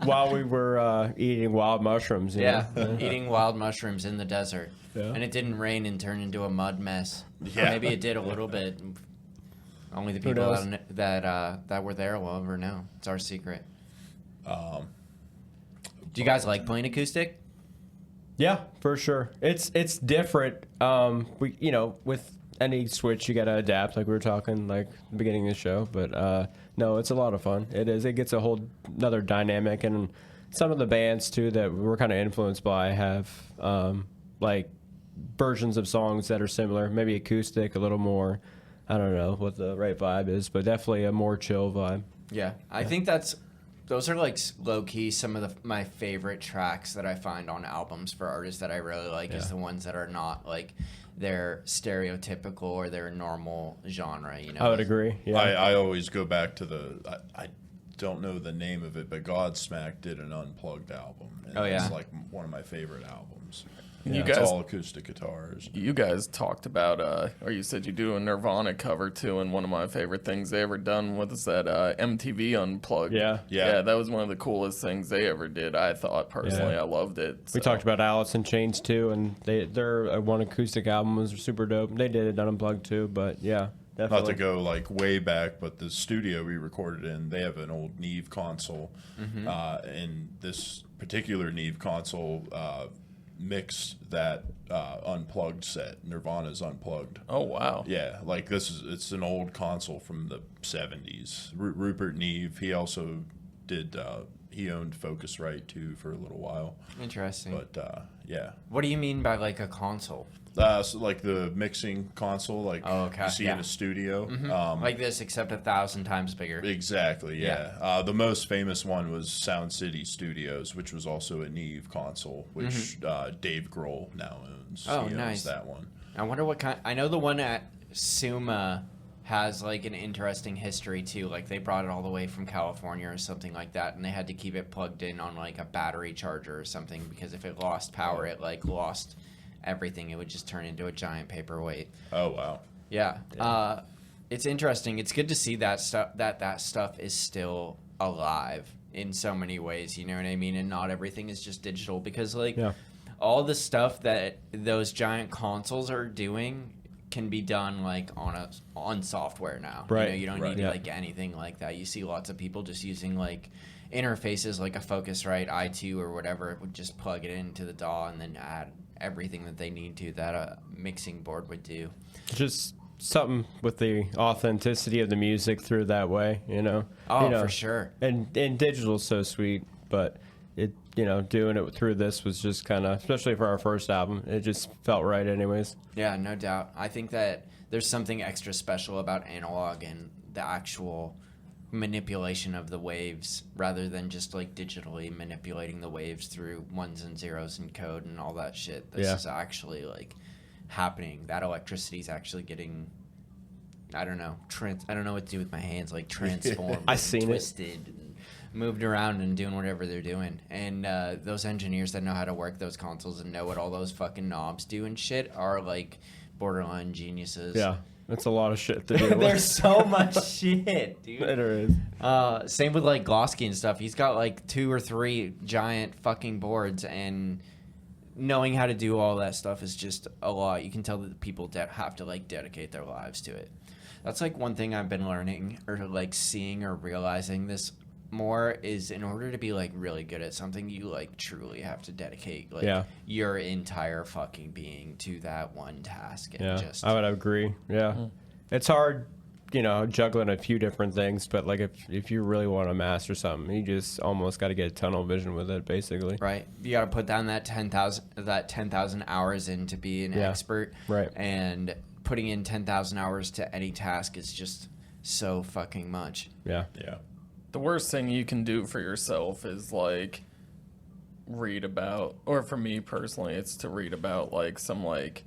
While we were eating wild mushrooms. you Yeah, know? eating wild mushrooms in the desert. Yeah. And it didn't rain and turn into a mud mess. Or Yeah. maybe it did a little bit. Only the people knows? that were there will ever know. It's our secret. Do you guys like playing acoustic? Yeah, for sure. It's different. With any switch you gotta adapt, like we were talking like the beginning of the show. But no, it's a lot of fun. It is. It gets a whole another dynamic, and some of the bands too that we're kind of influenced by have like versions of songs that are similar. Maybe acoustic, a little more. I don't know what the right vibe is, but definitely a more chill vibe. Yeah, I think those are like low key some of my favorite tracks that I find on albums for artists that I really like is the ones that are not like their stereotypical or their normal genre. I would agree. Yeah. I always go back to I don't know the name of it, but Godsmack did an unplugged album. And Oh, yeah. It's like one of my favorite albums. You It's guys- all acoustic guitars. You guys talked about, or you said you do a Nirvana cover too, and one of my favorite things they ever done was that MTV Unplugged. Yeah. Yeah. that was one of the coolest things they ever did. I thought personally, Yeah. I loved it. We so. talked about Alice in Chains too, and their one acoustic album was super dope. They did it unplugged too, but yeah, definitely. Not to go like way back, but the studio we recorded in, they have an old Neve console. And this particular Neve console mixed that unplugged set, Nirvana's Unplugged. Oh wow! Yeah, like it's an old console from the 70s. Rupert Neve, he also did, he owned Focusrite too for a little while. Interesting. But yeah. What do you mean by like a console? So like the mixing console, like Oh, okay, you see yeah. in a studio. Like this, except 1,000 times bigger. Exactly, yeah. The most famous one was Sound City Studios, which was also a Neve console, which Dave Grohl now owns. Oh, He owns nice. that one. I wonder what kind. I know the one at Suma has like an interesting history too. Like they brought it all the way from California or something like that, and they had to keep it plugged in on like a battery charger or something because if it lost power, it like lost everything. It would just turn into a giant paperweight. Oh, wow. Yeah. It's interesting. It's good to see that stuff is still alive in so many ways, you know what I mean? And not everything is just digital because like Yeah. all the stuff that those giant consoles are doing can be done like on software now. Right. You know, you don't Right. need Yeah. like anything like that. You see lots of people just using like interfaces like a Focusrite i2 or whatever. It would just plug it into the DAW and then add everything that they need to that a mixing board would do. Just something with the authenticity of the music through that way, you know. Oh, You know, for sure. And digital's so sweet, but it, doing it through this was just kind of, especially for our first album, it just felt right anyways. Yeah, no doubt. I think that there's something extra special about analog and the actual manipulation of the waves rather than just like digitally manipulating the waves through ones and zeros and code and all that shit. This Yeah. is actually like happening. That electricity is actually getting, I don't know what to do with my hands, like transformed I and seen it. twisted and moved around and doing whatever they're doing. And those engineers that know how to work those consoles and know what all those fucking knobs do and shit are like borderline geniuses. Yeah. It's a lot of shit to do. There's so much shit, dude. There is. Same with like Glosky and stuff. He's got like 2 or 3 giant fucking boards, and knowing how to do all that stuff is just a lot. You can tell that people have to like dedicate their lives to it. That's like one thing I've been learning or like seeing or realizing this more is in order to be like really good at something, you like truly have to dedicate like your entire fucking being to that one task. And I would agree. Yeah. It's hard, you know, juggling a few different things, but like if you really want to master something, you just almost got to get tunnel vision with it, basically. Right. You got to put down that 10,000 hours in to be an expert. Right. And putting in 10,000 hours to any task is just so fucking much. Yeah. Yeah. The worst thing you can do for yourself is like read about, or for me personally, it's to read about like some like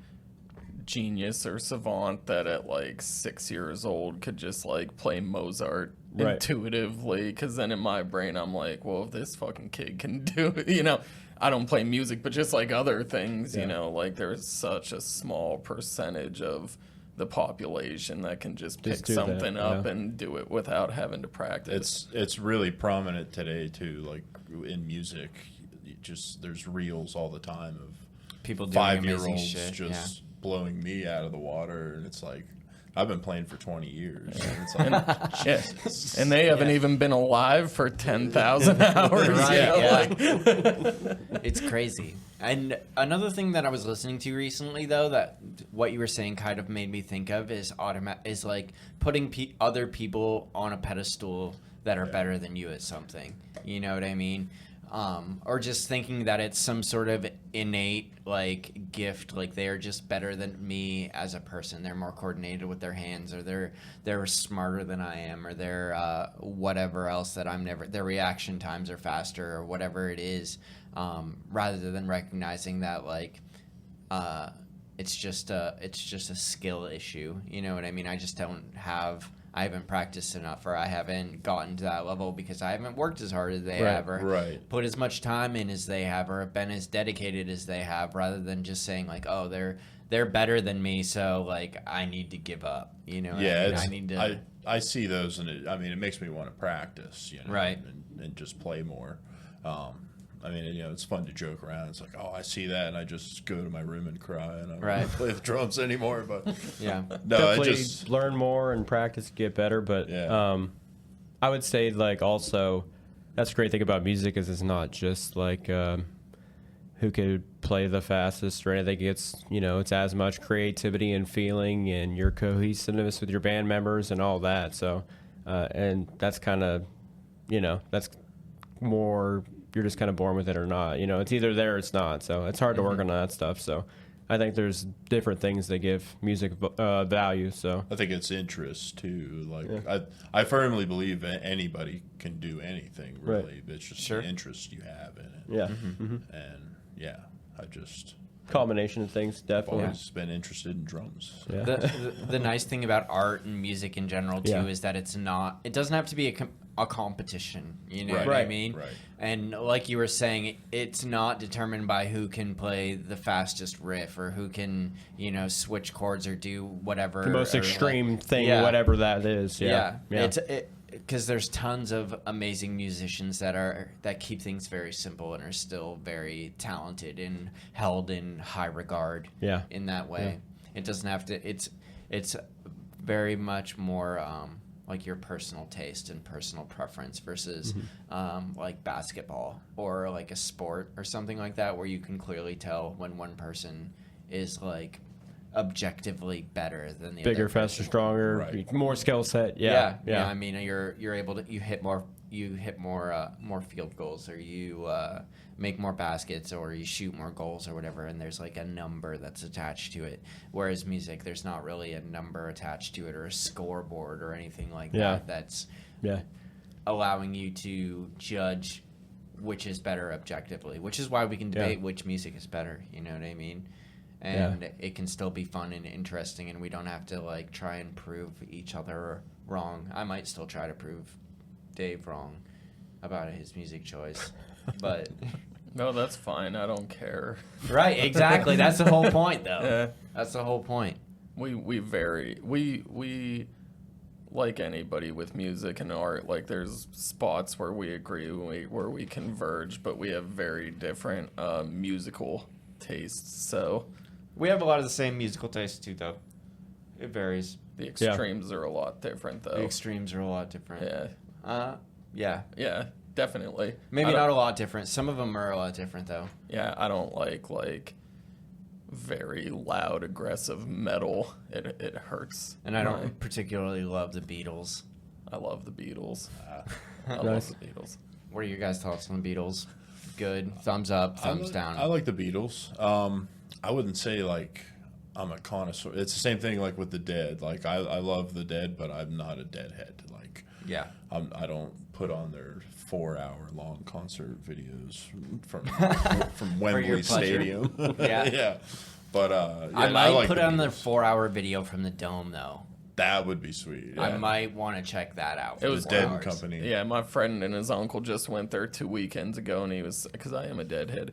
genius or savant that at like 6 years old could just like play Mozart intuitively. Because then in my brain, I'm like, well, if this fucking kid can do it, you know, I don't play music, but just like other things, you know, like there's such a small percentage of the population that can just pick something up and do it without having to practice. It's really prominent today too, like in music. Just there's reels all the time of people doing 5-year-olds shit, just blowing me out of the water, and it's like I've been playing for 20 years. And it's like, and they haven't even been alive for 10,000 hours. It's crazy. And another thing that I was listening to recently, though, that what you were saying kind of made me think of is is like putting other people on a pedestal that are better than you at something. You know what I mean? Or just thinking that it's some sort of innate like gift, like they are just better than me as a person. They're more coordinated with their hands, or they're smarter than I am, or they're whatever else that I'm never. Their reaction times are faster, or whatever it is. Rather than recognizing that like it's just a skill issue. You know what I mean? I haven't practiced enough, or I haven't gotten to that level because I haven't worked as hard as they have, or put as much time in as they have, or have been as dedicated as they have, rather than just saying like, oh, they're better than me, so like I need to give up. You know? Yeah, I need to. I see those, and it makes me want to practice, you know, and just play more. I mean, you know, it's fun to joke around. It's like, oh, I see that, and I just go to my room and cry, and I don't want to play the drums anymore. But yeah, no, definitely learn more and practice, get better. But I would say, like, also, that's the great thing about music is it's not just like who could play the fastest or anything. It's, you know, it's as much creativity and feeling and your cohesiveness with your band members and all that. So, and that's kind of, you know, that's more. You're just kind of born with it or not. You know, it's either there or it's not. So it's hard to work on that stuff. So I think there's different things that give music value. So I think it's interest too. Like I firmly believe that anybody can do anything really. It's just the interest you have in it. Yeah. And I just combination of things, definitely. Always been interested in drums. So. The nice thing about art and music in general too is that it doesn't have to be a competition. You know what I mean? Right. And like you were saying, it's not determined by who can play the fastest riff or who can, you know, switch chords or do whatever. The most extreme thing, whatever that is. Yeah. Because there's tons of amazing musicians that keep things very simple and are still very talented and held in high regard. Yeah. In that way, it doesn't have to. It's very much more like your personal taste and personal preference versus like basketball or like a sport or something like that, where you can clearly tell when one person is like objectively better than the bigger, other faster, stronger, more skill set. Yeah. I mean, you're able to hit more field goals, or you make more baskets, or you shoot more goals, or whatever. And there's like a number that's attached to it. Whereas music, there's not really a number attached to it, or a scoreboard, or anything like that. That's allowing you to judge which is better objectively. Which is why we can debate which music is better. You know what I mean? And it can still be fun and interesting, and we don't have to like try and prove each other wrong. I might still try to prove Dave wrong about his music choice, but no, that's fine. I don't care. Right, exactly. That's the whole point, though. That's the whole point. We vary. We like anybody with music and art. Like there's spots where we agree, where we converge, but we have very different musical tastes. So We have a lot of the same musical tastes too, though. It varies. the extremes are a lot different, though. The extremes are a lot different. Yeah. Yeah. Yeah, definitely. Maybe not a lot different. Some of them are a lot different, though. Yeah, I don't like very loud, aggressive metal. It hurts. And I don't particularly love the Beatles. I love the Beatles. I Nice. love the Beatles. What are your guys' thoughts on the Beatles? Good. Thumbs up, thumbs down. I like the Beatles. I wouldn't say like I'm a connoisseur. It's the same thing like with the Dead. Like I love the Dead, but I'm not a Deadhead. Like Yeah. I don't put on their 4-hour-long concert videos from Wembley your pleasure. Stadium. Yeah. Yeah. But I might like put the on the Beatles. 4-hour video from the Dome, though. That would be sweet. Yeah. I might want to check that out. It was the Dead and hours. Company. Yeah, my friend and his uncle just went there 2 weekends ago, and he was, because I am a Deadhead,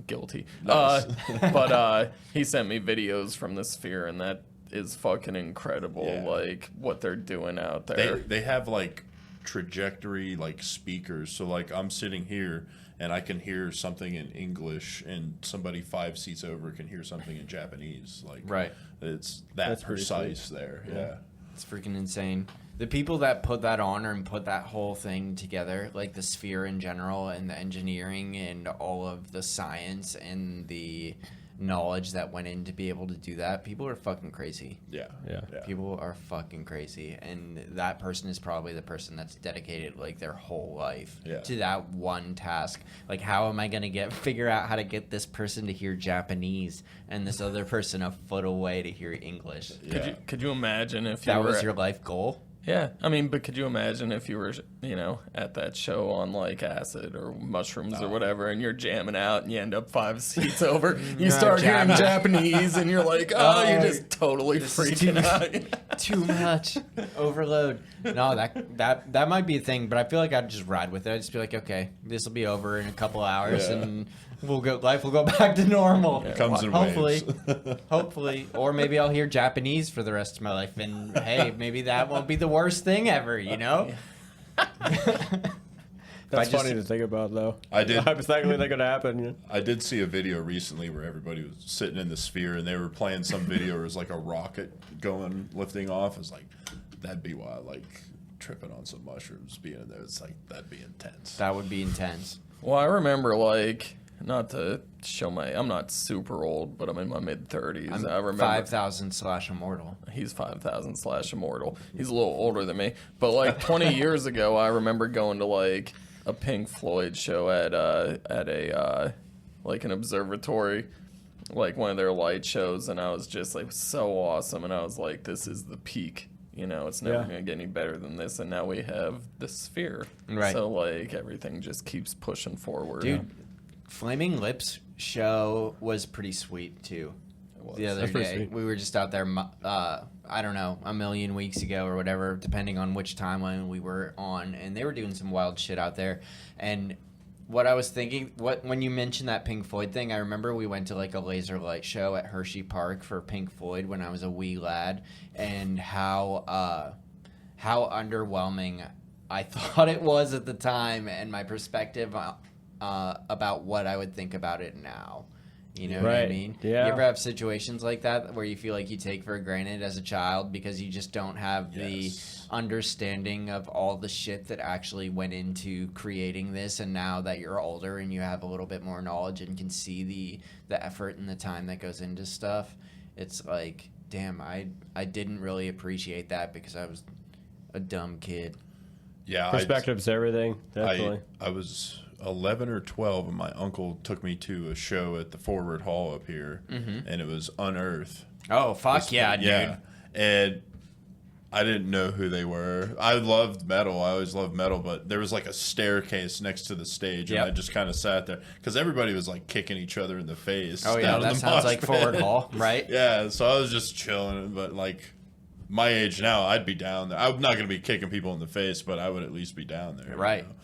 guilty. Nice. But he sent me videos from the Sphere, and that is fucking incredible. Yeah. Like what they're doing out there. They have like trajectory like speakers. So like I'm sitting here and I can hear something in English, and somebody 5 seats over can hear something in Japanese. Like Right. it's That's that pretty precise there. Yeah. It's freaking insane. The people that put that on and put that whole thing together, like the Sphere in general and the engineering and all of the science and the knowledge that went in to be able to do that, people are fucking crazy. Yeah. Yeah. People are fucking crazy. And that person is probably the person that's dedicated like their whole life Yeah. to that one task. Like, how am I going to figure out how to get this person to hear Japanese and this other person a foot away to hear English? Yeah. Could you imagine if you That were was your life goal? Yeah, I mean, but could you imagine if you were, at that show on like acid or mushrooms or whatever, and you're jamming out and you end up 5 seats over, you start hearing jamming. Japanese, and you're like, oh, you're just totally freaking out. Too much overload. No, that might be a thing, but I feel like I'd just ride with it. I'd just be like, okay, this will be over in a couple hours, Yeah. and life will go back to normal. It comes in hopefully, waves. hopefully, or maybe I'll hear Japanese for the rest of my life, and hey, maybe that won't be the worst thing ever, you know? That's funny to think about, though. I did- Hypothetically, that could happen. Yeah. I did see a video recently where everybody was sitting in the Sphere and they were playing some video where it was like a rocket lifting off. It's like, that'd be wild. Like tripping on some mushrooms, being in there. It's like, that'd be intense. That would be intense. Well, I remember not to show I'm not super old, but I'm in my mid-30s. I'm I remember 5,000/immortal. He's 5,000/immortal. He's a little older than me. But like 20 years ago, I remember going to like a Pink Floyd show at a like an observatory, like one of their light shows, and I was just like so awesome, and I was like, this is the peak. It's never Yeah. gonna get any better than this, and now we have the Sphere. Right. So like everything just keeps pushing forward. Dude, Flaming Lips show was pretty sweet too. The other That's pretty day, sweet. we were just out there. I don't know, a million weeks ago or whatever, depending on which timeline we were on, and they were doing some wild shit out there. And what I was thinking, when you mentioned that Pink Floyd thing, I remember we went to like a laser light show at Hershey Park for Pink Floyd when I was a wee lad, and how underwhelming I thought it was at the time, and my perspective about what I would think about it now. You know what I Right. mean? Yeah. You ever have situations like that where you feel like you take for granted as a child because you just don't have Yes. the understanding of all the shit that actually went into creating this, and now that you're older and you have a little bit more knowledge and can see the effort and the time that goes into stuff, it's like, damn, I didn't really appreciate that because I was a dumb kid. Yeah. Perspective's everything. Definitely. I was 11 or 12, and my uncle took me to a show at the Forward Hall up here, and it was Unearth. Oh, fuck yeah, dude. Yeah, and I didn't know who they were. I loved metal. I always loved metal, but there was like a staircase next to the stage, and Yep. I just kind of sat there because everybody was like kicking each other in the face. Oh, yeah, down in that the sounds mosh like pit. Forward Hall, right? Yeah, so I was just chilling, but like my age now, I'd be down there. I'm not going to be kicking people in the face, but I would at least be down there. Right. You know?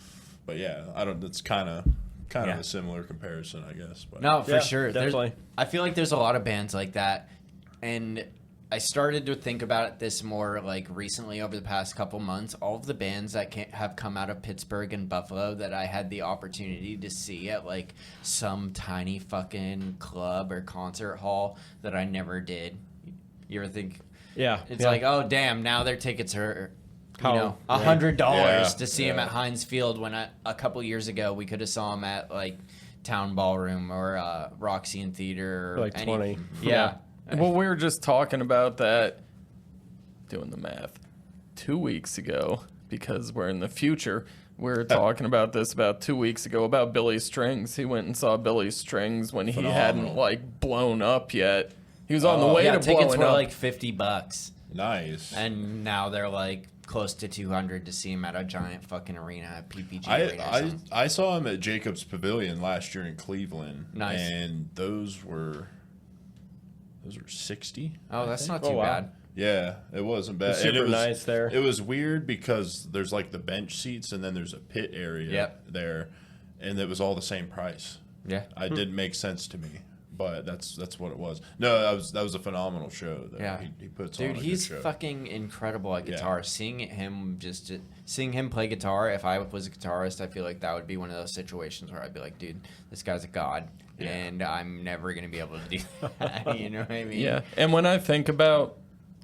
But yeah, it's kind of Yeah. a similar comparison, I guess. But No, for Yeah, sure. definitely. I feel like there's a lot of bands like that, and I started to think about this more like recently over the past couple months. All of the bands that have come out of Pittsburgh and Buffalo that I had the opportunity to see at like some tiny fucking club or concert hall that I never did. You ever think? Yeah. It's like, oh damn, now their tickets are, $100 Yeah, to see them at Heinz Field when a couple years ago we could have saw them at like Town Ballroom or Roxy and Theater. Or like 20. Yeah. Well, we were just talking about that, doing the math, 2 weeks ago, because we're in the future. We were talking about this about 2 weeks ago about Billy Strings. He went and saw Billy Strings when he hadn't like blown up yet. He was on the way to tickets blowing were up. like $50, Nice. and now they're like close to $200 to see him at a giant fucking arena at PPG Arena. Or I something. I saw him at Jacobs Pavilion last year in Cleveland. Nice. And those were 60. Oh, that's not too wow. bad. Yeah, it wasn't bad. It's And super nice there. It was weird because there's like the bench seats and then there's a pit area there, and it was all the same price. Yeah. It didn't make sense to me, but that's what it was. No, that was a phenomenal show. Yeah. He puts on a Dude, good he's show. fucking incredible at Yeah. guitar. Seeing him play guitar, if I was a guitarist, I feel like that would be one of those situations where I'd be like, dude, this guy's a god, and I'm never going to be able to do that. You know what I mean? Yeah, and when I think about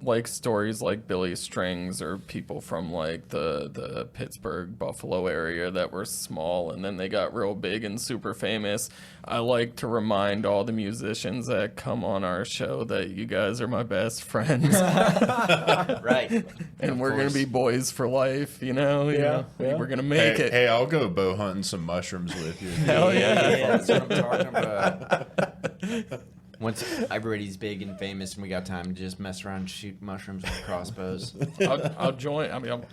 like stories like Billy Strings or people from like the Pittsburgh, Buffalo area that were small and then they got real big and super famous, I like to remind all the musicians that come on our show that you guys are my best friends. Right. And Of we're going course. to be boys for life, you know? Yeah. We're going to make it. Hey, I'll go bow hunting some mushrooms with you. Hell yeah. That's what I'm talking about. Once everybody's big and famous and we got time to just mess around and shoot mushrooms with crossbows. I'll join. I mean,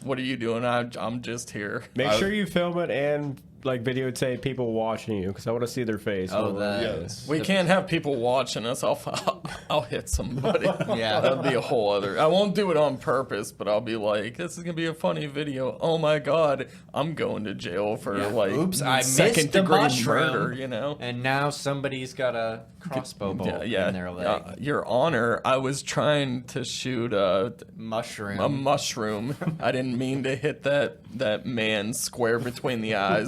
what are you doing? I'm just here. Make sure you film it and like videotape people watching you because I want to see their face. Oh, Yes. We can't have people watching us. I'll hit somebody. Yeah. That'd be a whole other. I won't do it on purpose, but I'll be like, this is gonna be a funny video. Oh my god, I'm going to jail for like Oops, I missed second the degree mushroom. murder. You know. And now somebody's got a crossbow bolt in their leg. Your Honor, I was trying to shoot a mushroom. I didn't mean to hit that man square between the eyes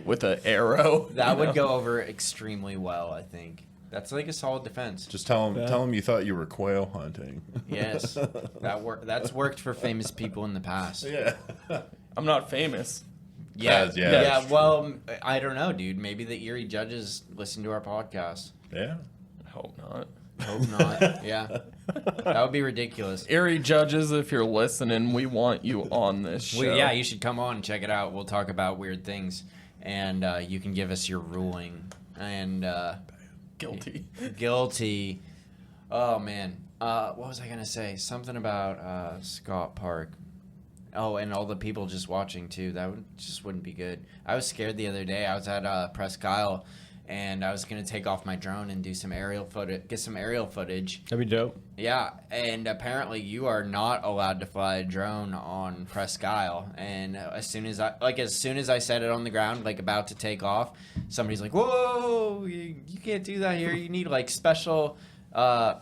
with a arrow. That would go over extremely well, I think. That's like a solid defense. Just tell him you thought you were quail hunting. Yes, that's worked for famous people in the past. Yeah. I'm not famous. Yeah. Yeah. Well, I don't know, dude. Maybe the Erie judges listen to our podcast. Yeah. I hope not. Hope not. Yeah, that would be ridiculous. Erie judges, if you're listening, we want you on this show. Well, yeah, you should come on and check it out. We'll talk about weird things, and you can give us your ruling. And guilty. Oh man, what was I gonna say? Something about Scott Park. Oh, and all the people just watching too. That wouldn't be good. I was scared the other day. I was at Presque Isle, and I was gonna take off my drone and do some aerial footage, get some aerial footage. That'd be dope. Yeah, and apparently you are not allowed to fly a drone on Presque Isle. And as soon as I set it on the ground, like about to take off, somebody's like, "Whoa, you can't do that here. You need like special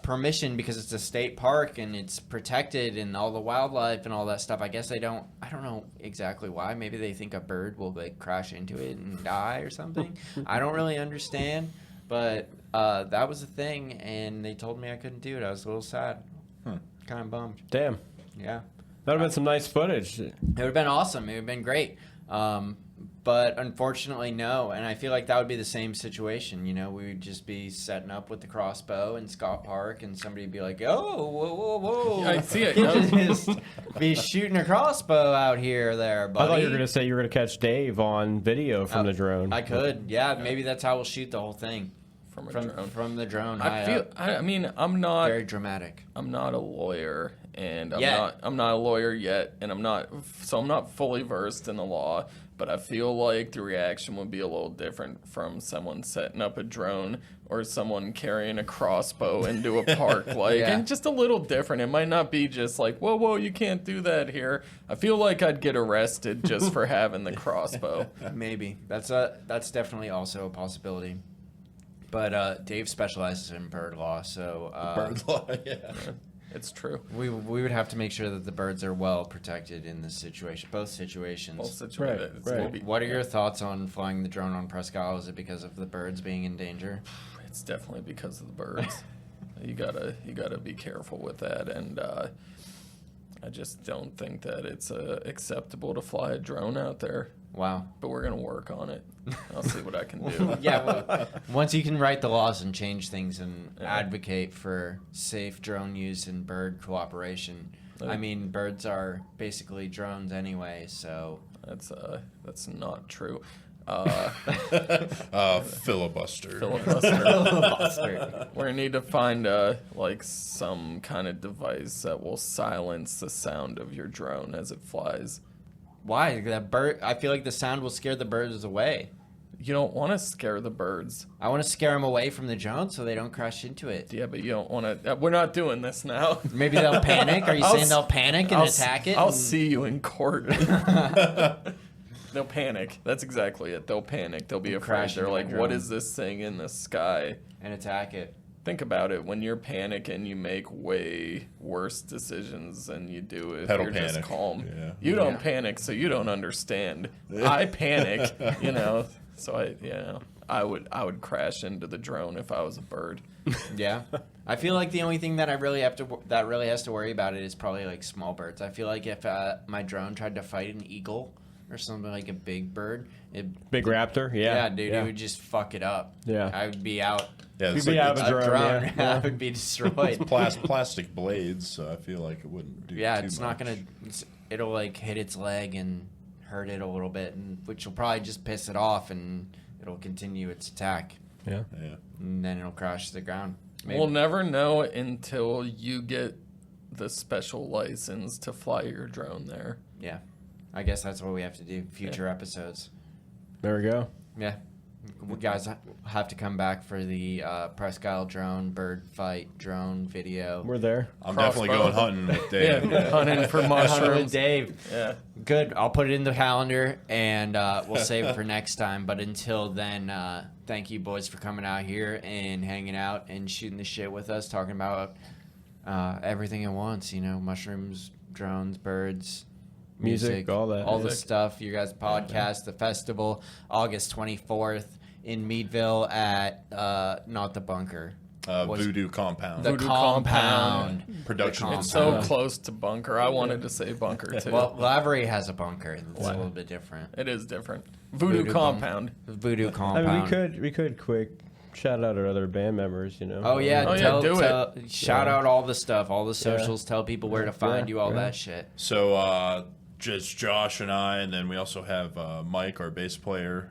permission because it's a state park and it's protected and all the wildlife and all that stuff." I guess I don't know exactly why. Maybe they think a bird will like crash into it and die or something. I don't really understand, but that was a thing, and they told me I couldn't do it. I was a little sad, kind of bummed. Damn. Yeah, That would have been some nice footage. it would have been awesome. It would have been great. But unfortunately, no. And I feel like that would be the same situation. You know, we would just be setting up with the crossbow in Scott Park, and somebody would be like, "Oh, whoa. I see it. You just be shooting a crossbow out here there, buddy." I thought you were going to say you were going to catch Dave on video from the drone. I could. Yeah, maybe that's how we'll shoot the whole thing. From a drone. From the drone. I mean, I'm not very dramatic. I'm not a lawyer, and Yet. I'm not a lawyer yet, and I'm not fully versed in the law. But I feel like the reaction would be a little different from someone setting up a drone or someone carrying a crossbow into a park, and just a little different. It might not be just like, whoa, you can't do that here. I feel like I'd get arrested just for having the crossbow. Maybe that's definitely also a possibility. But Dave specializes in bird law, so Bird law, yeah. It's true. we would have to make sure that the birds are well protected in this situation, both situations. Both situations. Right. What are your thoughts on flying the drone on Presque Isle? Is it because of the birds being in danger? It's definitely because of the birds. you gotta be careful with that, and I just don't think that it's acceptable to fly a drone out there. Wow. But we're gonna work on it. I'll see what I can do. Yeah, well, once you can write the laws and change things and advocate for safe drone use and bird cooperation. I mean, birds are basically drones anyway, so That's not true. Filibuster. filibuster. We're gonna need to find like some kind of device that will silence the sound of your drone as it flies. Why? That bird? I feel like the sound will scare the birds away. You don't want to scare the birds. I want to scare them away from the drone so they don't crash into it. Yeah, but you don't want to. We're not doing this now. Maybe they'll panic. Are you saying they'll panic and attack it? I'll see you in court. They'll panic. That's exactly it. They'll panic. They'll be afraid. crash They're into like, the what drone. is this thing in the sky? And attack it. Think about it. When you're panicking, you make way worse decisions than you do if Pedal you're just panic. calm. Yeah. You don't panic, so you don't understand. I panic, So I would crash into the drone if I was a bird. Yeah. I feel like the only thing that really has to worry about it is probably like small birds. I feel like if my drone tried to fight an eagle or something like a big bird, Big raptor, yeah. dude, it would just fuck it up. Yeah. I would be out. Yeah, it's You'd be like out of it's a drone, yeah. I would be destroyed. plastic blades, so I feel like it wouldn't do Yeah, too it's much. not gonna. It'll like hit its leg and hurt it a little bit, which will probably just piss it off, and it'll continue its attack, Yeah. Yeah. and then it'll crash to the ground. Maybe. We'll never know until you get the special license to fly your drone there. Yeah, I guess that's what we have to do. Future episodes. There we go. Yeah, we guys have to come back for the Presque Isle drone bird fight drone video. We're there. I'm Crossbow. definitely going hunting with Dave. Yeah, hunting for Hunting with mushrooms. Dave. Yeah. Good. I'll put it in the calendar, and we'll save it for next time. But until then, thank you, boys, for coming out here and hanging out and shooting the shit with us, talking about everything at once. Mushrooms, drones, birds, Music, all that. all the Music. stuff. You guys' podcast, the festival, August 24th in Meadville at not the bunker. What's- Voodoo Compound. The Voodoo compound. Production. The It's compound. so close to bunker. I wanted to say bunker too. Well, Lavery has a bunker. It's a little bit different. It is different. Voodoo Voodoo compound. Voodoo I compound. mean, we could quick shout out our other band members, Oh yeah, Oh, yeah, do shout out all the stuff, all the socials. Tell people where to find Yeah, you, all yeah. that shit. So just Josh and I, and then we also have Mike, our bass player,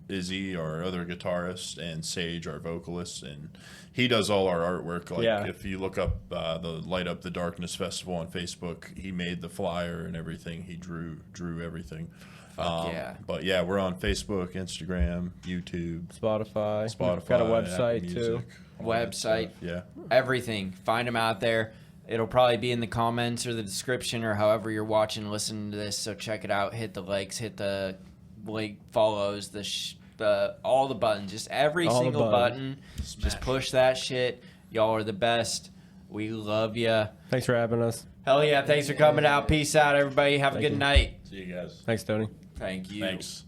Izzy, our other guitarist, and Sage, our vocalist, and he does all our artwork. Like if you look up the Light Up the Darkness Festival on Facebook, he made the flyer and everything. He drew everything. yeah. But yeah, we're on Facebook, Instagram, YouTube, Spotify. Spotify. Got a Apple website Music, too. all that Website. stuff. Yeah. Everything. Find them out there. It'll probably be in the comments or the description or however you're watching and listening to this. So check it out. Hit the likes. Hit the follows. All the buttons. Just every All the single buttons. button. Just push that shit. Y'all are the best. We love ya. Thanks for having us. Hell yeah. Thanks for coming out. Peace out, everybody. Have a good night. See you guys. Thanks, Tony. Thank you. Thanks.